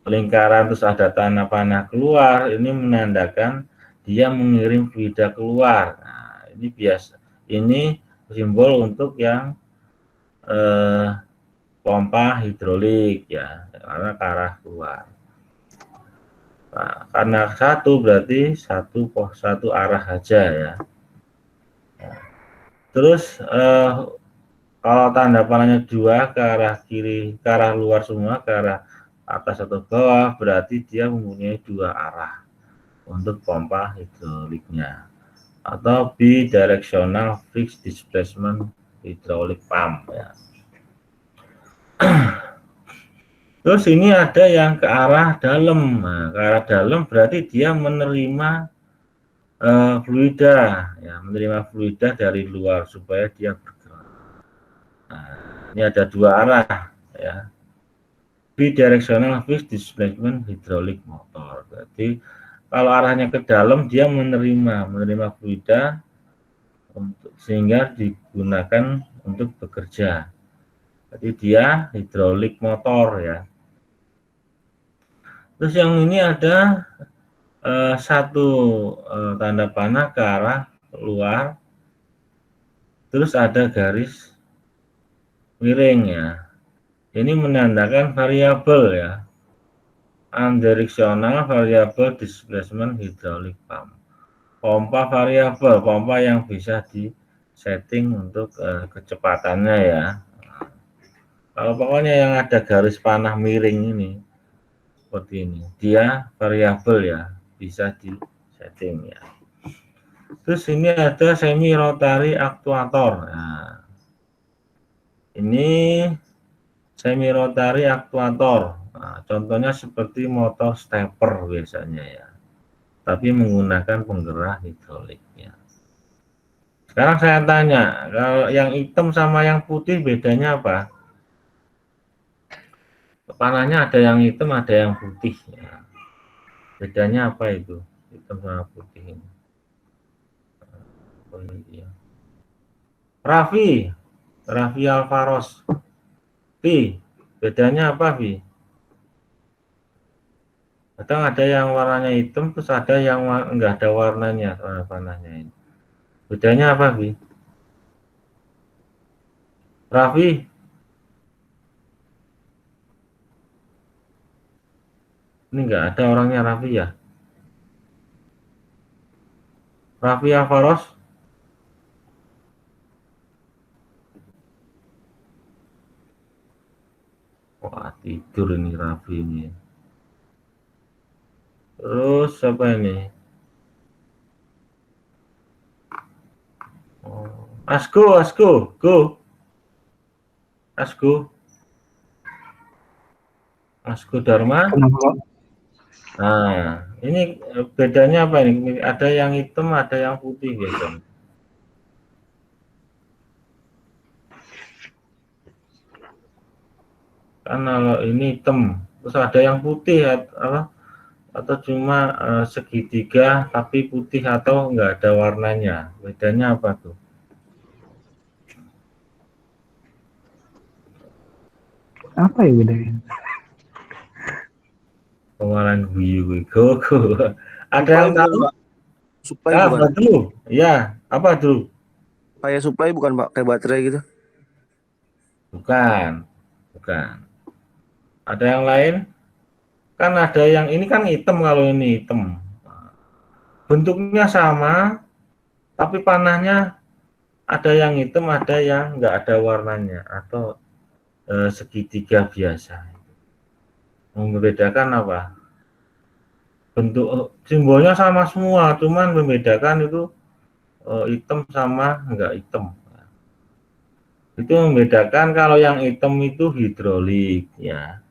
lingkaran terus ada tanah panah keluar, ini menandakan dia mengirim fluida keluar. Nah, ini biasa, ini simbol untuk yang pompa hidrolik ya, karena ke arah keluar. Nah, karena satu berarti satu arah aja ya. Terus kalau tanda panahnya 2 ke arah kiri, ke arah luar semua, ke arah atas atau bawah, berarti dia mempunyai 2 arah untuk pompa hidroliknya, atau bidirectional fixed displacement hydraulic pump ya. Terus ini ada yang ke arah dalam. Nah, ke arah dalam berarti dia menerima fluida ya, menerima fluida dari luar supaya dia bergerak. Nah, ini ada 2 arah ya. Bidirectional fixed displacement hydraulic motor. Berarti kalau arahnya ke dalam dia menerima fluida sehingga digunakan untuk bekerja. Jadi dia hidrolik motor ya. Terus yang ini ada satu tanda panah ke arah luar. Terus ada garis miring ya. Ini menandakan variabel ya. Unidirectional variable displacement hydraulic pump. Pompa variabel, pompa yang bisa di-setting untuk kecepatannya ya. Kalau pokoknya yang ada garis panah miring ini seperti ini, dia variabel ya, bisa di-setting ya. Terus ini ada semi rotary aktuator. Nah, ini semi rotary aktuator. Nah, contohnya seperti motor stepper biasanya ya, tapi menggunakan penggerak hidroliknya. Sekarang saya tanya, kalau yang hitam sama yang putih bedanya apa? Panahnya ada yang hitam, ada yang putih ya. Bedanya apa itu? Hitam sama putih ini. Raffi Alvaros. Vi, bedanya apa Vi? Kadang ada yang warnanya hitam, terus ada yang enggak ada warnanya panahnya ini. Bedanya apa Vi? Raffi? Ini enggak ada orangnya Raffi ya? Raffi Alvaros? Wah, tidur ini Raffi ini. Terus apa ini? Oh, Asko, go. Asko Dharma. Kenapa, Pak? Nah, ini bedanya apa ini? Ada yang hitam, ada yang putih biasanya. Kan kalau ini hitam, terus ada yang putih apa? Atau cuma segitiga tapi putih atau enggak ada warnanya. Bedanya apa tuh? Apa ya bedanya? Kemarin gue go. Ada Supply yang bukan, tahu? Pak? Supply Ah, bukan. betul. Ya, apa tuh? Kayak supply bukan, Pak? Kayak baterai gitu. Bukan. Bukan. Ada yang lain? Kan ada yang ini kan hitam, kalau ini hitam. Bentuknya sama, tapi panahnya ada yang hitam, ada yang enggak ada warnanya atau segitiga biasa. Membedakan apa? Bentuk simbolnya sama semua, cuman membedakan itu hitam sama enggak hitam. Itu membedakan kalau yang hitam itu hidrolik ya.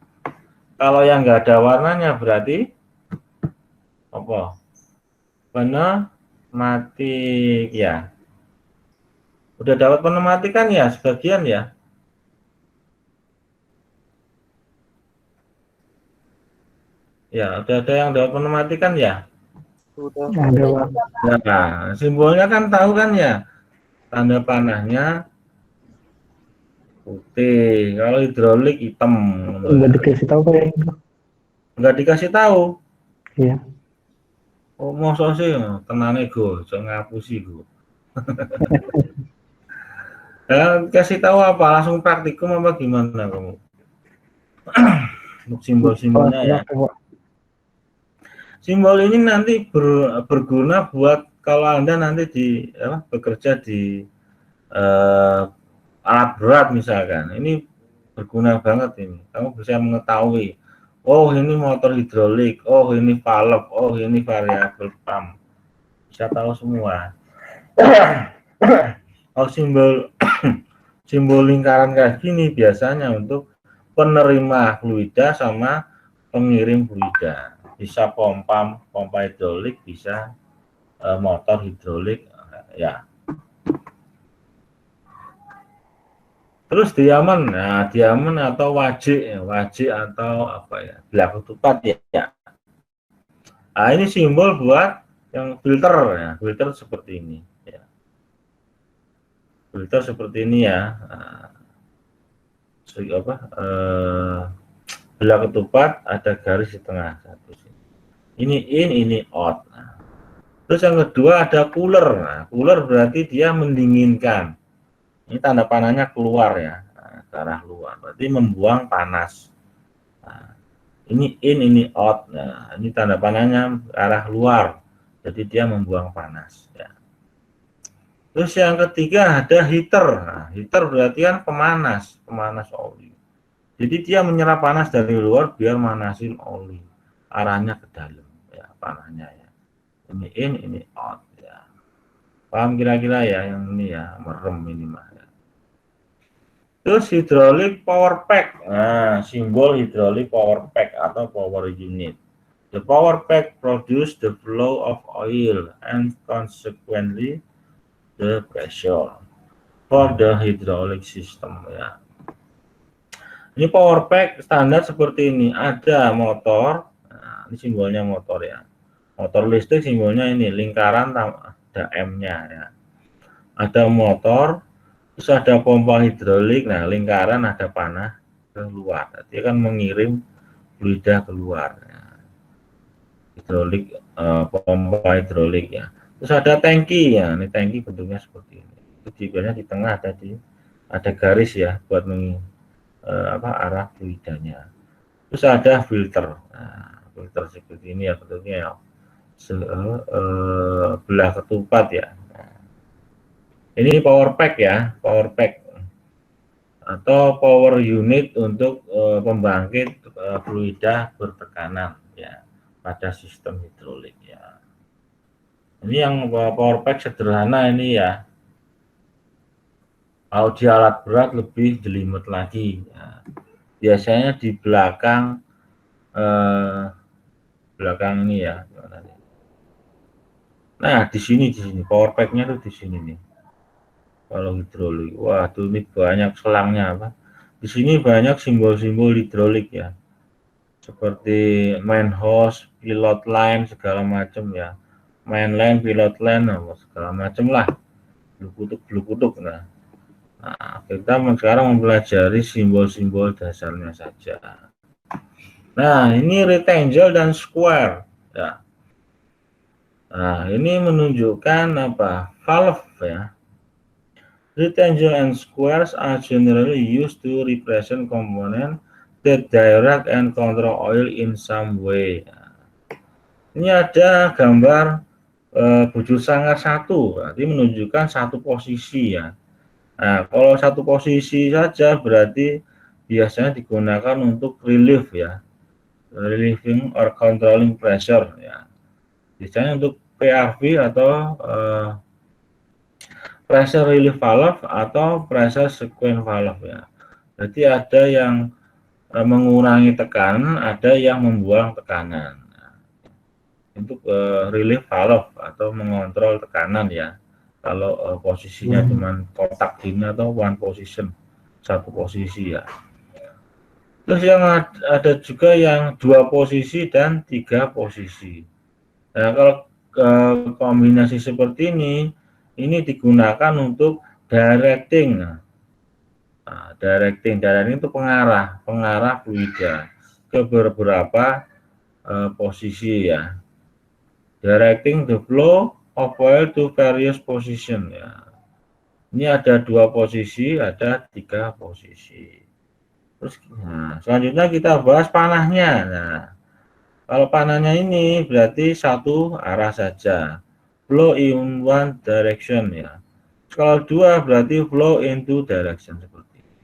Kalau yang enggak ada warnanya berarti apa? Pneumatik ya. Udah dapat pneumatik kan ya sebagian ya? Ya, udah ada yang dapat pneumatik kan ya? Ada, Pak. Nah, simbolnya kan tahu kan ya? Tanda panahnya putih, kalau hidrolik hitam. Nggak dikasih tahu kayak gitu. Enggak dikasih tahu. Iya. Oh, masa sih tenane go, jangan ngapusi go. Kasih tahu apa? Langsung praktikum apa gimana kamu? Untuk simbol-simbolnya ya. Kenapa, Pak? Simbol ini nanti berguna buat kalau Anda nanti bekerja di alat berat misalkan. Ini berguna banget ini. Kamu bisa mengetahui, oh ini motor hidrolik, oh ini valve, oh ini variabel pump. Bisa tahu semua. Oh, simbol simbol lingkaran kayak gini biasanya untuk penerima fluida sama pengirim fluida. Bisa pompa hidrolik, bisa motor hidrolik ya. Terus diamond, nah diamond atau wajik atau apa ya, bilah ketupat ya. Nah, ini simbol buat yang filter ya, filter seperti ini ya. Filter seperti ini ya. Nah, bilah ketupat ada garis di tengah satu. Ini in, ini out. Nah, terus yang kedua ada cooler. Nah, cooler berarti dia mendinginkan. Ini tanda panahnya keluar ya, nah, ke arah luar. Berarti membuang panas. Nah, ini in, ini out. Nah, ini tanda panahnya ke arah luar. Jadi dia membuang panas. Ya. Terus yang ketiga ada heater. Nah, heater berarti kan pemanas oli. Jadi dia menyerap panas dari luar biar manasin oli. Arahnya ke dalam. Panahnya ya, ini in, ini out ya. Paham kira-kira ya yang ini ya, merem ini mah ya. Terus hidrolik power pack. Nah, simbol hidrolik power pack atau power unit. The power pack produce the flow of oil and consequently the pressure for the hydraulic system ya. Ini power pack standar seperti ini. Ada motor. Nah, ini simbolnya motor ya. Motor listrik simbolnya ini lingkaran, ada M-nya ya. Ada motor, terus ada pompa hidrolik. Nah, lingkaran ada panah keluar. Dia akan mengirim fluida keluar. Ya. Hidrolik, pompa hidrolik ya. Terus ada tangki ya. Ini tangki bentuknya seperti ini. Biasanya di tengah ada garis ya buat arah fluidanya. Terus ada filter. Nah, filter seperti ini ya bentuknya ya. Belah ketupat ya. Ini power pack ya, power pack atau power unit untuk pembangkit fluida bertekanan ya pada sistem hidrolik ya. Ini yang power pack sederhana ini ya. Kalau di alat berat lebih jelimet lagi ya. Biasanya di belakang belakang ini ya. Nah, di sini power pack-nya tuh di sini nih. Kalau hidrolik, wah tuh ini banyak selangnya apa? Di sini banyak simbol-simbol hidrolik ya, seperti main hose, pilot line segala macam ya, main line, pilot line, segala macam lah, blue kutuk. Nah, kita sekarang mempelajari simbol-simbol dasarnya saja. Nah, ini rectangle dan square ya. Nah, ini menunjukkan apa? Valve ya. Rectangle and squares are generally used to represent components that direct and control oil in some way. Ini ada gambar bujur sangkar satu, berarti menunjukkan satu posisi ya. Nah, kalau satu posisi saja berarti biasanya digunakan untuk relief ya, relieving or controlling pressure ya. Biasanya untuk PRV atau pressure relief valve atau pressure sequence valve ya. Jadi ada yang mengurangi tekanan, ada yang membuang tekanan. Nah, untuk relief valve atau mengontrol tekanan ya. Kalau posisinya cuma kotak gini atau one position, satu posisi ya. Terus yang ada juga yang 2 posisi dan 3 posisi. Nah, kalau kombinasi seperti ini digunakan untuk directing. Nah, directing itu pengarah fluida ke beberapa posisi ya. Directing the flow of oil to various position ya. Ini ada 2 posisi, ada 3 posisi. Terus selanjutnya kita bahas panahnya. Nah, kalau panahnya ini berarti satu arah saja, flow in one direction ya. Kalau 2 berarti flow in two direction, seperti ini.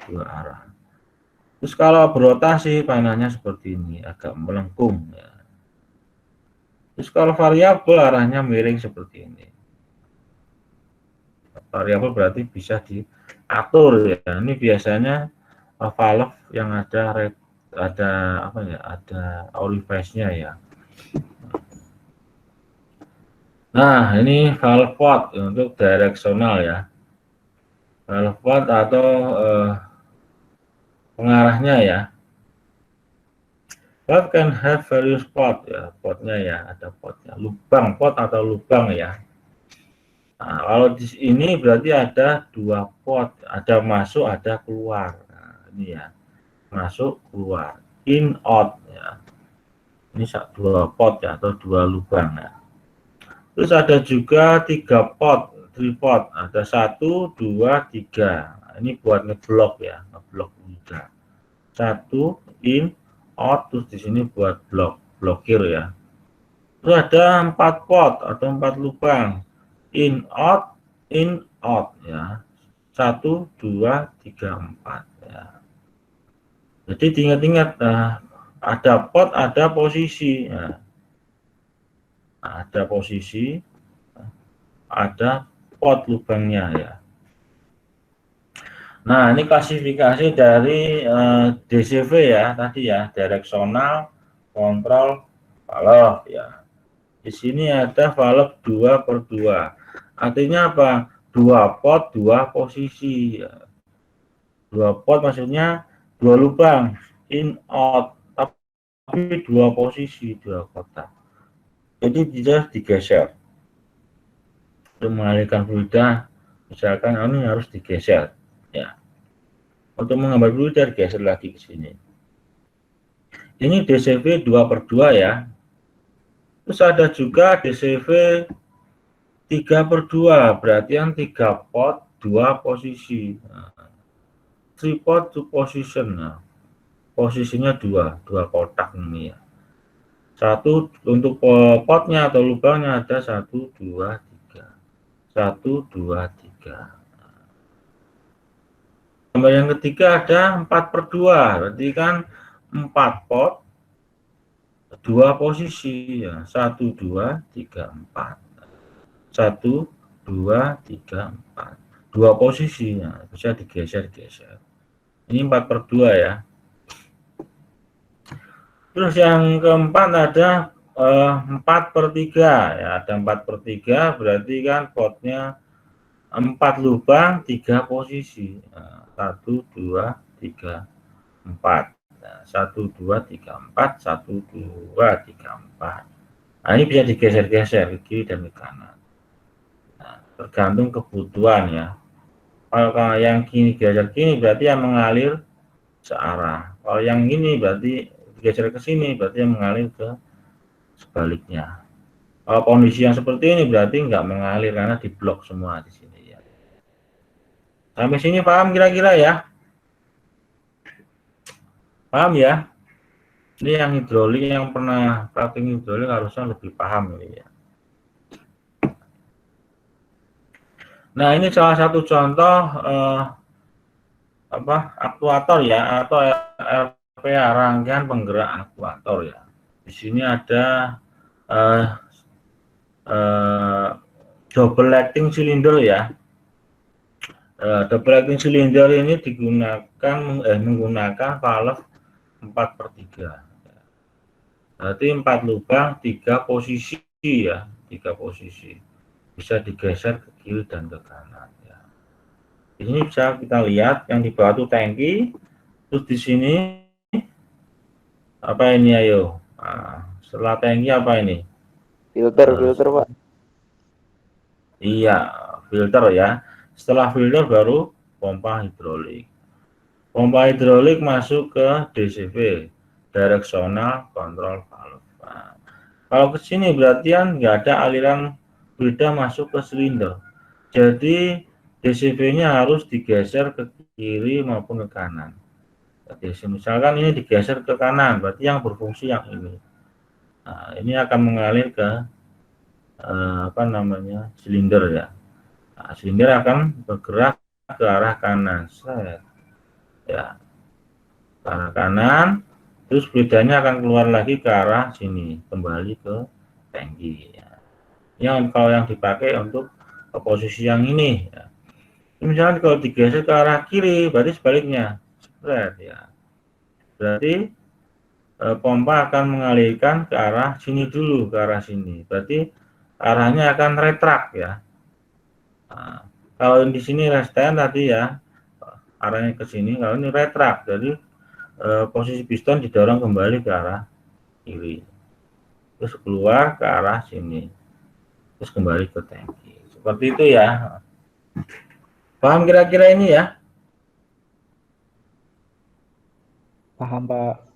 2 arah. Terus kalau berotasi panahnya seperti ini, agak melengkung ya. Terus kalau variabel arahnya miring seperti ini. Variabel berarti bisa diatur ya. Ini biasanya valve yang ada apa ya, ada orifice-nya ya. Nah, ini valve pot untuk direksional ya. Valve pot atau pengarahnya ya. Valve can have various pot ya, potnya ya, ada potnya, lubang pot atau lubang ya. Nah, kalau di sini berarti ada 2 pot, ada masuk, ada keluar. Nah, ini ya, masuk, keluar, in, out ya. Ini 2 pot ya, atau 2 lubang ya. Terus ada juga 3 pot, 3 pot, ada 1, 2, 3. Nah, ini buat ngeblok ya, ngeblok udah. 1 in, out, terus di sini buat blokir ya. Terus ada 4 pot atau 4 lubang, in, out ya. 1, 2, 3, 4 ya. Jadi diingat-ingat, ada pot, ada posisi ya. Ada posisi, ada pot lubangnya ya. Nah, ini klasifikasi dari DCV ya, tadi ya, direksional, kontrol, valve ya. Di sini ada valve 2/2. Artinya apa? 2 pot, 2 posisi ya. 2 pot maksudnya 2 lubang, in, out, tapi 2 posisi, 2 kotak. Jadi tidak digeser. Untuk mengalirkan fluida, misalkan ini harus digeser ya. Untuk mengambil fluida digeser lagi ke sini. Ini DCV 2/2 ya. Terus ada juga DCV 3/2, berarti yang 3 pot, 2 posisi. 3 pot, 2 position. Nah, posisinya 2 kotak ini ya. 1 untuk potnya atau lubangnya ada 1, 2, 3. 1, 2, 3. Gambar yang ketiga ada 4/2, berarti kan 4 pot, 2 posisi ya. 1, 2, 3, 4. 1, 2, 3, 4. 2 posisi ya, bisa digeser-geser. Ini 4/2 ya. Terus yang keempat ada 4/3 ya, ada 4/3 berarti kan potnya 4 lubang 3 posisi. Nah, 1 2 3 4. Nah, 1 2 3 4 1 2 3 4. Nah, ini bisa digeser-geser ke kiri dan ke kanan. Nah, tergantung kebutuhan ya. Kalau yang kini geser kini berarti yang mengalir searah. Kalau yang ini berarti geser ke sini berarti yang mengalir ke sebaliknya. Kalau kondisi yang seperti ini berarti nggak mengalir karena diblok semua di sini ya. Sampai sini paham kira-kira ya? Paham ya? Ini yang hidrolik, yang pernah praktik hidrolik harusnya lebih paham ini ya. Nah, ini salah satu contoh aktuator ya, atau RPA, rangkaian penggerak aktuator ya. Di sini ada double acting cylinder ya. Double acting cylinder ini menggunakan valve 4/3. Berarti 4 lubang 3 posisi ya, 3 posisi. Bisa digeser ke kiri dan ke kanan ya. Di sini bisa kita lihat yang di bawah itu tangki. Terus di sini apa ini ayo? Nah, setelah tangki apa ini? Filter Pak. Iya, filter ya. Setelah filter baru pompa hidrolik. Pompa hidrolik masuk ke DCV, directional control valve. Nah, kalau ke sini berarti kan nggak ada aliran fluida masuk ke silinder. Jadi DCV-nya harus digeser ke kiri maupun ke kanan. Jadi misalkan ini digeser ke kanan, berarti yang berfungsi yang ini. Nah, ini akan mengalir ke silinder ya. Nah, silinder akan bergerak ke arah kanan. Set. Ya, ke arah kanan, terus fluidanya akan keluar lagi ke arah sini, kembali ke tangki ya. Yang kalau yang dipakai untuk posisi yang ini ya. Misalnya kalau digeser ke arah kiri berarti sebaliknya, spread ya. Berarti pompa akan mengalirkan ke arah sini dulu, ke arah sini. Berarti arahnya akan retrak ya. Nah, kalau di sini resten tadi ya, arahnya ke sini. Kalau ini retrak, jadi posisi piston didorong kembali ke arah kiri, terus keluar ke arah sini, terus kembali ke tangki. Seperti itu ya. Paham kira-kira ini ya? Paham, Pak.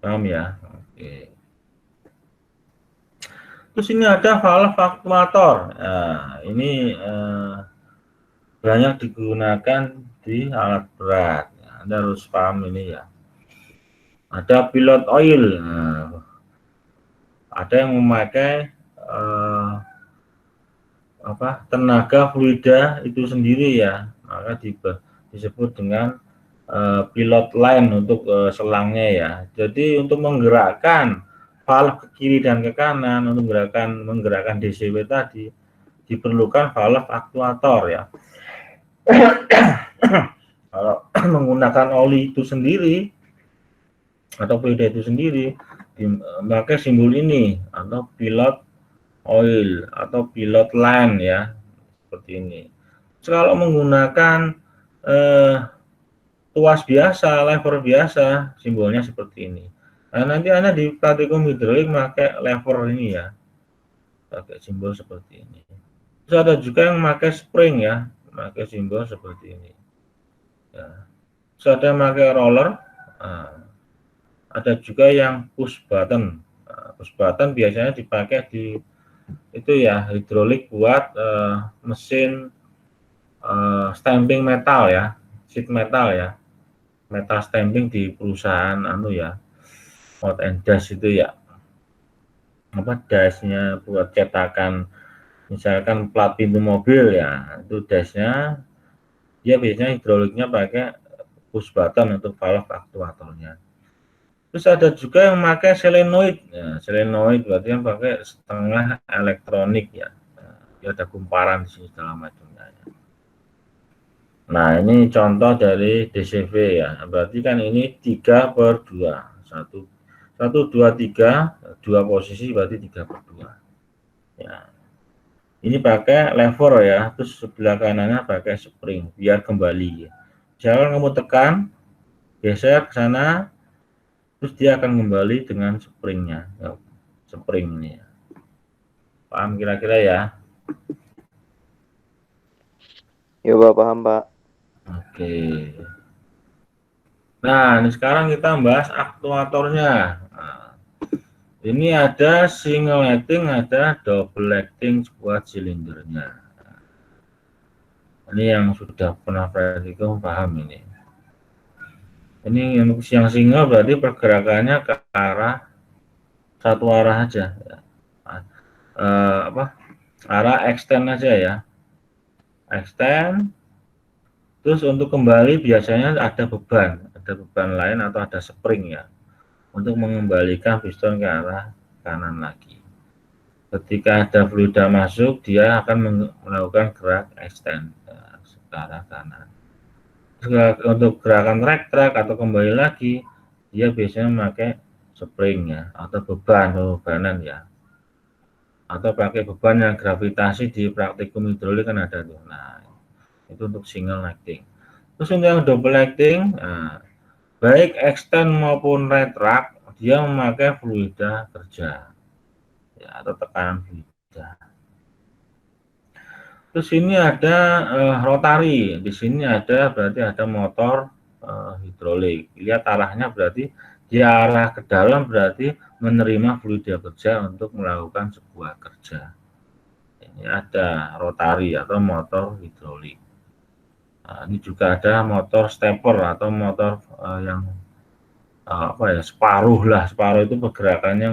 Paham ya? Oke. Terus ini ada valve aktuator. Nah, ini banyak digunakan di alat berat. Anda harus paham ini ya. Ada pilot oil. Nah, ada yang memakai tenaga fluida itu sendiri ya, maka disebut dengan pilot line untuk selangnya ya. Jadi untuk menggerakkan valve ke kiri dan ke kanan, untuk menggerakkan DCV tadi diperlukan valve aktuator ya. Kalau menggunakan oli itu sendiri atau fluida itu sendiri, memakai simbol ini atau pilot oil atau pilot line ya, seperti ini. Kalau menggunakan tuas biasa, lever biasa, simbolnya seperti ini. Nah, nanti Anda di praktikum hidrolik pakai lever ini ya, pakai simbol seperti ini. Terus ada juga yang pakai spring ya, pakai simbol seperti ini. Ya. Terus ada yang pakai roller. Nah, ada juga yang push button. Nah, push button biasanya dipakai di itu ya, hidrolik buat mesin stamping metal ya, sheet metal ya, metal stamping di perusahaan ya, Mount and Dash itu ya, dashnya buat cetakan misalkan plat pintu mobil ya, itu dashnya dia biasanya hidroliknya pakai push button untuk valve aktuatornya. Terus ada juga yang pakai solenoid. Ya, solenoid berarti yang pakai setengah elektronik ya. Dia ada kumparan di sini segala macamnya. Nah, ini contoh dari DCV ya. Berarti kan ini 3/2. Satu 1, 2, 3, 2 posisi berarti 3/2. Ya. Ini pakai lever ya, terus sebelah kanannya pakai spring biar kembali. Misalkan kamu tekan, geser ke sana, terus dia akan kembali dengan springnya, ya, spring ini. Paham kira-kira ya? Ya Pak, paham Pak. Oke. Nah, ini sekarang kita bahas aktuatornya. Nah, ini ada single acting, ada double acting buat silindernya. Ini yang sudah pernah praktikum paham ini. Ini yang single berarti pergerakannya ke arah satu arah aja. Arah extend aja ya. Extend. Terus untuk kembali biasanya ada beban lain atau ada spring ya, untuk mengembalikan piston ke arah kanan lagi. Ketika ada fluida masuk, dia akan melakukan gerak extend ke arah kanan. Untuk gerakan track atau kembali lagi, dia biasanya memakai spring ya, atau bebanan ya, atau pakai beban yang gravitasi. Di praktikum hidrolik kan ada tuh. Nah, itu untuk single acting. Terus untuk yang double acting, nah, baik extend maupun retract, dia memakai fluida kerja ya, atau tekanan fluida. Terus ini ada rotari. Di sini ada berarti ada motor hidrolik. Lihat arahnya, berarti dia arah ke dalam, berarti menerima fluida kerja untuk melakukan sebuah kerja. Ini ada rotari atau motor hidrolik. Nah, ini juga ada motor stepper atau motor yang separuh lah. Separuh itu pergerakannya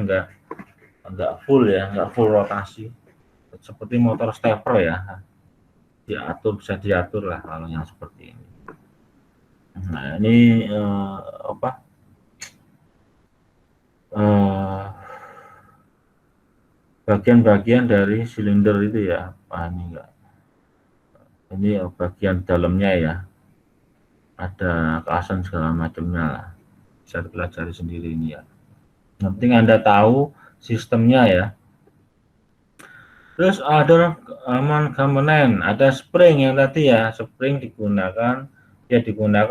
enggak full ya, enggak full rotasi. Seperti motor stepper ya. Bisa diatur lah kalau yang seperti ini. Nah, ini bagian-bagian dari silinder itu ya. Ini enggak. Ini bagian dalamnya ya, ada keasan segala macamnya lah, bisa dipelajari sendiri ini ya. Yang penting Anda tahu sistemnya ya. Terus ada komponen, ada spring yang tadi ya, spring digunakan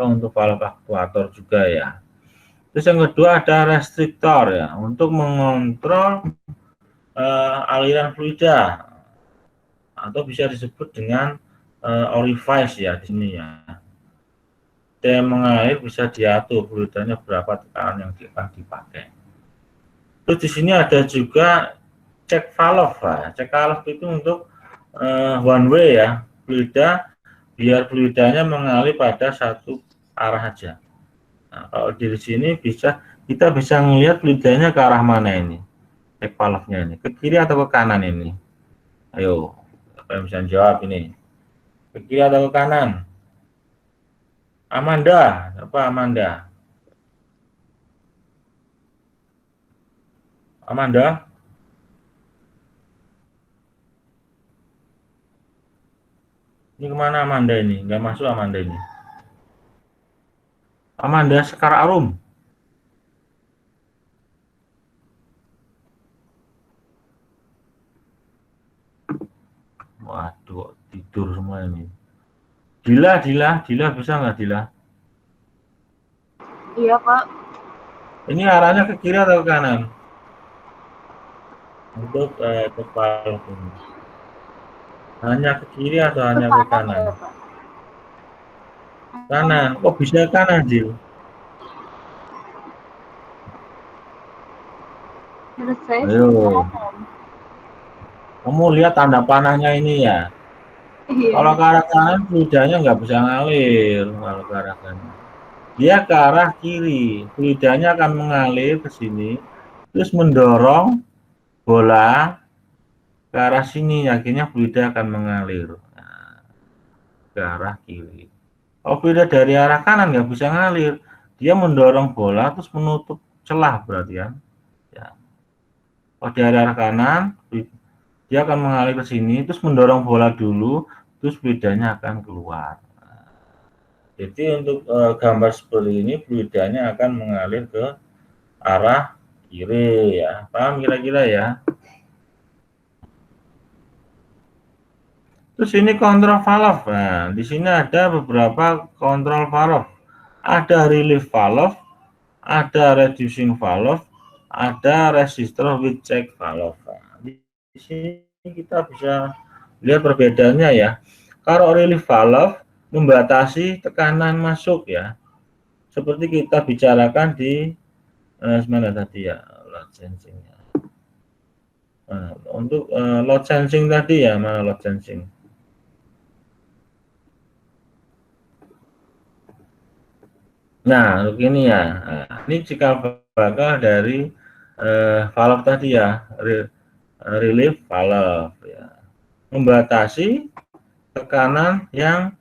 untuk valve aktuator juga ya. Terus yang kedua ada restriktor ya, untuk mengontrol aliran fluida, atau bisa disebut dengan orifice ya di sini ya. Dia mengalir, bisa diatur fluidanya berapa tekanan yang akan dipakai. Terus di sini ada juga check valve. Check valve itu untuk one way ya, fluida, biar fluidanya mengalir pada satu arah aja. Nah, kalau di sini kita bisa melihat fluidanya ke arah mana ini, check valve-nya ini, ke kiri atau ke kanan ini. Ayo, siapa yang bisa jawab ini? Ke kiri atau ke kanan? Amanda, apa Amanda? Amanda? Ini kemana Amanda ini? Nggak masuk Amanda ini. Amanda Sekar Arum. Waduh, tidur semua ini. Dila bisa nggak Dila? Iya, Pak. Ini arahnya ke kiri atau ke kanan? Untuk kepala ini. Hanya ke kiri atau hanya ke kanan? Kanan. Kok bisa kanan, Jil? Menurut saya Ayo. Kamu lihat tanda panahnya ini ya. iya. Kalau ke arah kanan, fluidanya nggak bisa ngalir. Kalau ke arah kanan, dia ke arah kiri, fluidanya akan mengalir ke sini, terus mendorong bola ke arah sini. Akhirnya fluida akan mengalir ke arah kiri. Kalau fluida dari arah kanan nggak bisa ngalir, dia mendorong bola terus menutup celah, berarti kan. Ya. Kalau dari arah kanan, dia akan mengalir ke sini, terus mendorong bola dulu, terus fluidanya akan keluar. Jadi untuk gambar seperti ini, fluidanya akan mengalir ke arah kiri ya. Paham kira-kira ya? Terus ini kontrol valve. Nah, di sini ada beberapa kontrol valve. Ada relief valve, ada reducing valve, ada resistor with check valve. Nah, di sini kita bisa lihat perbedaannya ya. Kalau relief valve membatasi tekanan masuk ya. Seperti kita bicarakan di mana tadi ya, load sensing. Nah, untuk load sensing tadi ya, mana load sensing? Nah, begini ya. Nah, ini cikal bakal dari valve tadi ya, relief valve ya. Membatasi tekanan yang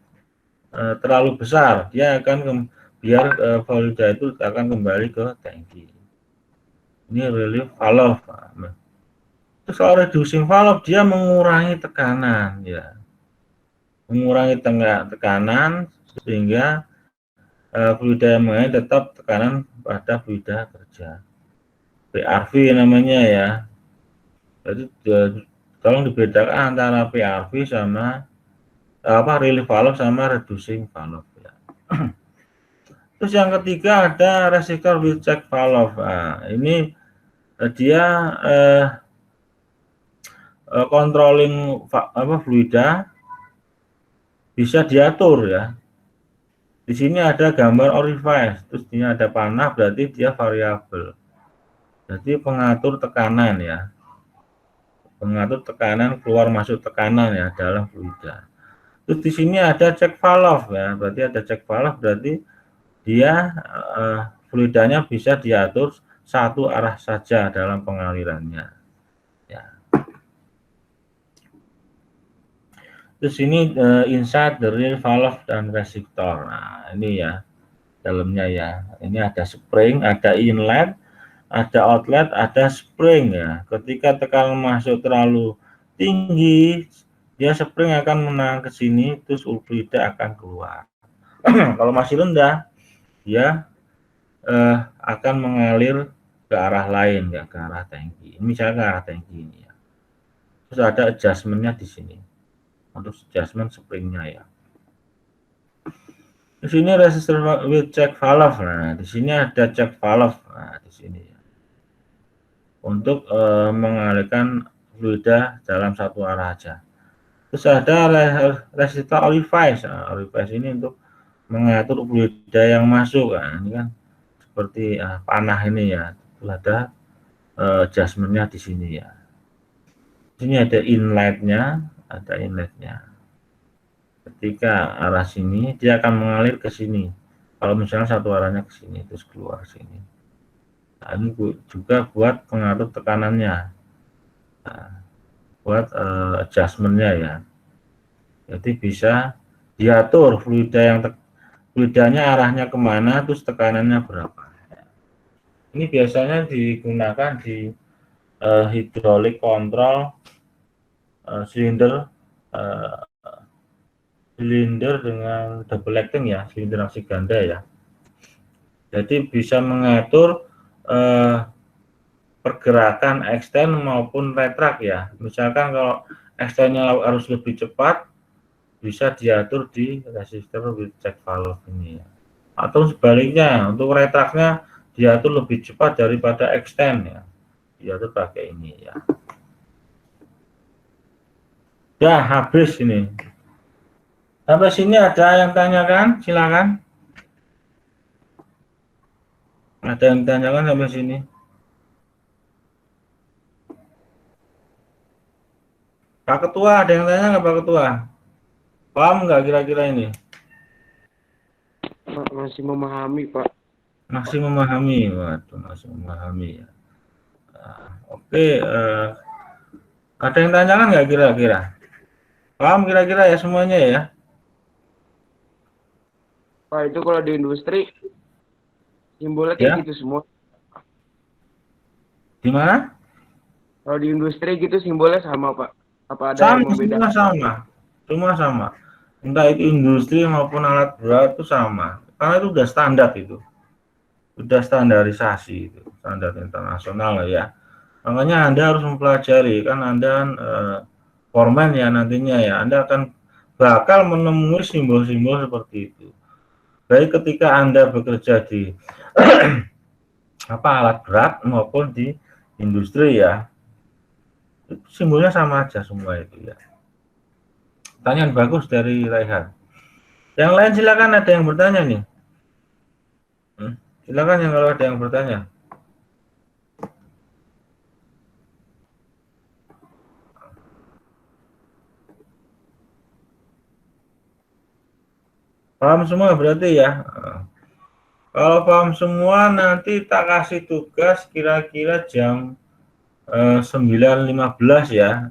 terlalu besar, dia akan biar fluida itu akan kembali ke tangki. Ini relief valve. Terus kalau reducing valve dia mengurangi tekanan ya. Mengurangi tekanan sehingga fluida yang mengalir tetap tekanan pada fluida kerja. PRV namanya ya. Jadi tolong dibedakan antara PRV sama relief valve sama reducing valve ya. Terus yang ketiga ada resistor with check valve. Nah, ini dia controlling fluida bisa diatur ya. Di sini ada gambar orifice, terus ini ada panah, berarti dia variabel. Jadi pengatur tekanan ya. Pengatur tekanan keluar masuk tekanan ya dalam fluida. Terus di sini ada check valve ya, berarti ada check valve berarti dia fluidanya bisa diatur satu arah saja dalam pengalirannya. Ya. Terus ini inside the real valve dan resistor. Nah, ini ya dalamnya ya. Ini ada spring, ada inlet, ada outlet, ada spring ya. Ketika tekanan masuk terlalu tinggi, dia spring akan menahan ke sini, terus fluida akan keluar. Kalau masih rendah, dia akan mengalir ke arah lain ya, ke arah tangki. Misalnya ke arah tangki ini ya. Terus ada adjustment-nya di sini. Untuk adjustment springnya ya. Di sini resistor with check valve. Nah, di sini ada check valve. Nah, di sini ya. Untuk mengalirkan fluida dalam satu arah aja. Terus ada resistor orifice. Nah, orifice ini untuk mengatur fluida yang masuk. Nah, ini kan seperti panah ini ya. Terus ada adjustment-nya di sini ya. Di sini ada inlet-nya. Ada inletnya. Ketika arah sini, dia akan mengalir ke sini. Kalau misalnya satu arahnya ke sini, terus keluar sini. Nah, ini juga buat pengatur tekanannya. Nah, buat adjustment-nya ya. Jadi bisa diatur fluidanya arahnya kemana, terus tekanannya berapa. Ini biasanya digunakan di hydraulic control silinder dengan double acting ya, silinder aksi ganda ya. Jadi bisa mengatur pergerakan extend maupun retract ya. Misalkan kalau extendnya harus lebih cepat, bisa diatur di resistor with check valve ini ya. Atau sebaliknya, untuk retractnya diatur lebih cepat daripada extend ya. Diatur pakai ini ya. Ya, habis ini. Sampai sini ada yang tanyakan? Silakan. Ada yang tanyakan sampai sini? Pak Ketua, ada yang tanya nggak Pak Ketua? Paham nggak kira-kira ini? Masih memahami, Pak. Masih memahami, waduh, masih memahami ya. Oke, ada yang tanyakan nggak kira-kira? Paham kira-kira ya semuanya ya? Pak, itu kalau di industri simbolnya kayak Ya. gitu semua. Di mana? Kalau di industri gitu simbolnya sama, Pak. Apa ada Sama, yang membedakan? semua sama. Entah itu industri maupun alat berat itu sama. Karena itu udah standar itu. sudah standarisasi itu, standar internasional lah ya. Makanya Anda harus mempelajari, kan Anda kan foreman ya nantinya ya, Anda akan bakal menemui simbol-simbol seperti itu. Baik ketika Anda bekerja di alat berat maupun di industri ya, simbolnya sama aja semua itu ya. Pertanyaan bagus dari Raihan. Yang lain silakan, ada yang bertanya nih. Silakan yang kalau ada yang bertanya. Paham semua berarti ya. Kalau paham semua nanti tak kasih tugas kira-kira jam 9.15 ya.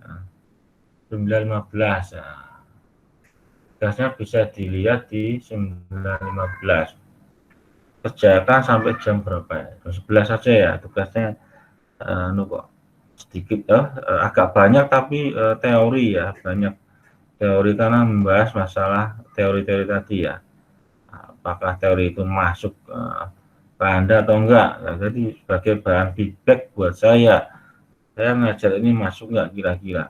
9.15. Tugasnya bisa dilihat di 9.15. Kerjakan sampai jam berapa ya? Jam 11 saja ya tugasnya. Kok sedikit agak banyak tapi teori ya, banyak teori karena membahas masalah teori-teori tadi ya. Apakah teori itu masuk ke Anda atau enggak? Nah, jadi sebagai bahan feedback buat saya ngajar ini masuk enggak kira-kira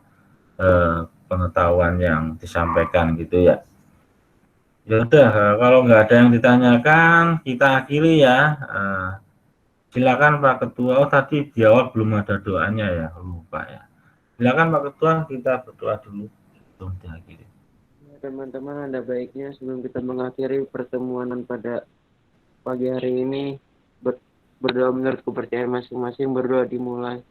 pengetahuan yang disampaikan gitu ya. Ya udah, kalau nggak ada yang ditanyakan, kita akhiri ya. Silakan Pak Ketua. Oh tadi di awal belum ada doanya ya, lupa ya. Silakan Pak Ketua, kita berdoa dulu sebelum diakhiri. Teman-teman, ada baiknya sebelum kita mengakhiri pertemuan pada pagi hari ini, berdoa menurut kepercayaan masing-masing, berdoa dimulai.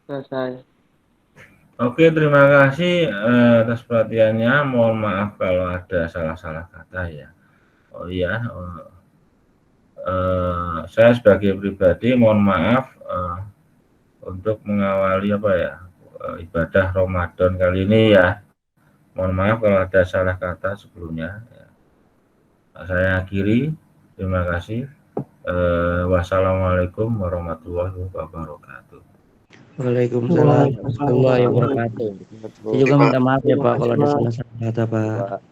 Selesai. Oke, terima kasih atas perhatiannya. Mohon maaf kalau ada salah-salah kata ya. Oh iya, saya sebagai pribadi mohon maaf untuk mengawali ibadah Ramadan kali ini ya. Mohon maaf kalau ada salah kata sebelumnya. Ya. Saya akhiri. Terima kasih. Wassalamualaikum warahmatullahi wabarakatuh. Waalaikumsalam warahmatullahi wabarakatuh. Saya juga minta maaf ya Pak kalau ada salah-salah kata Pak.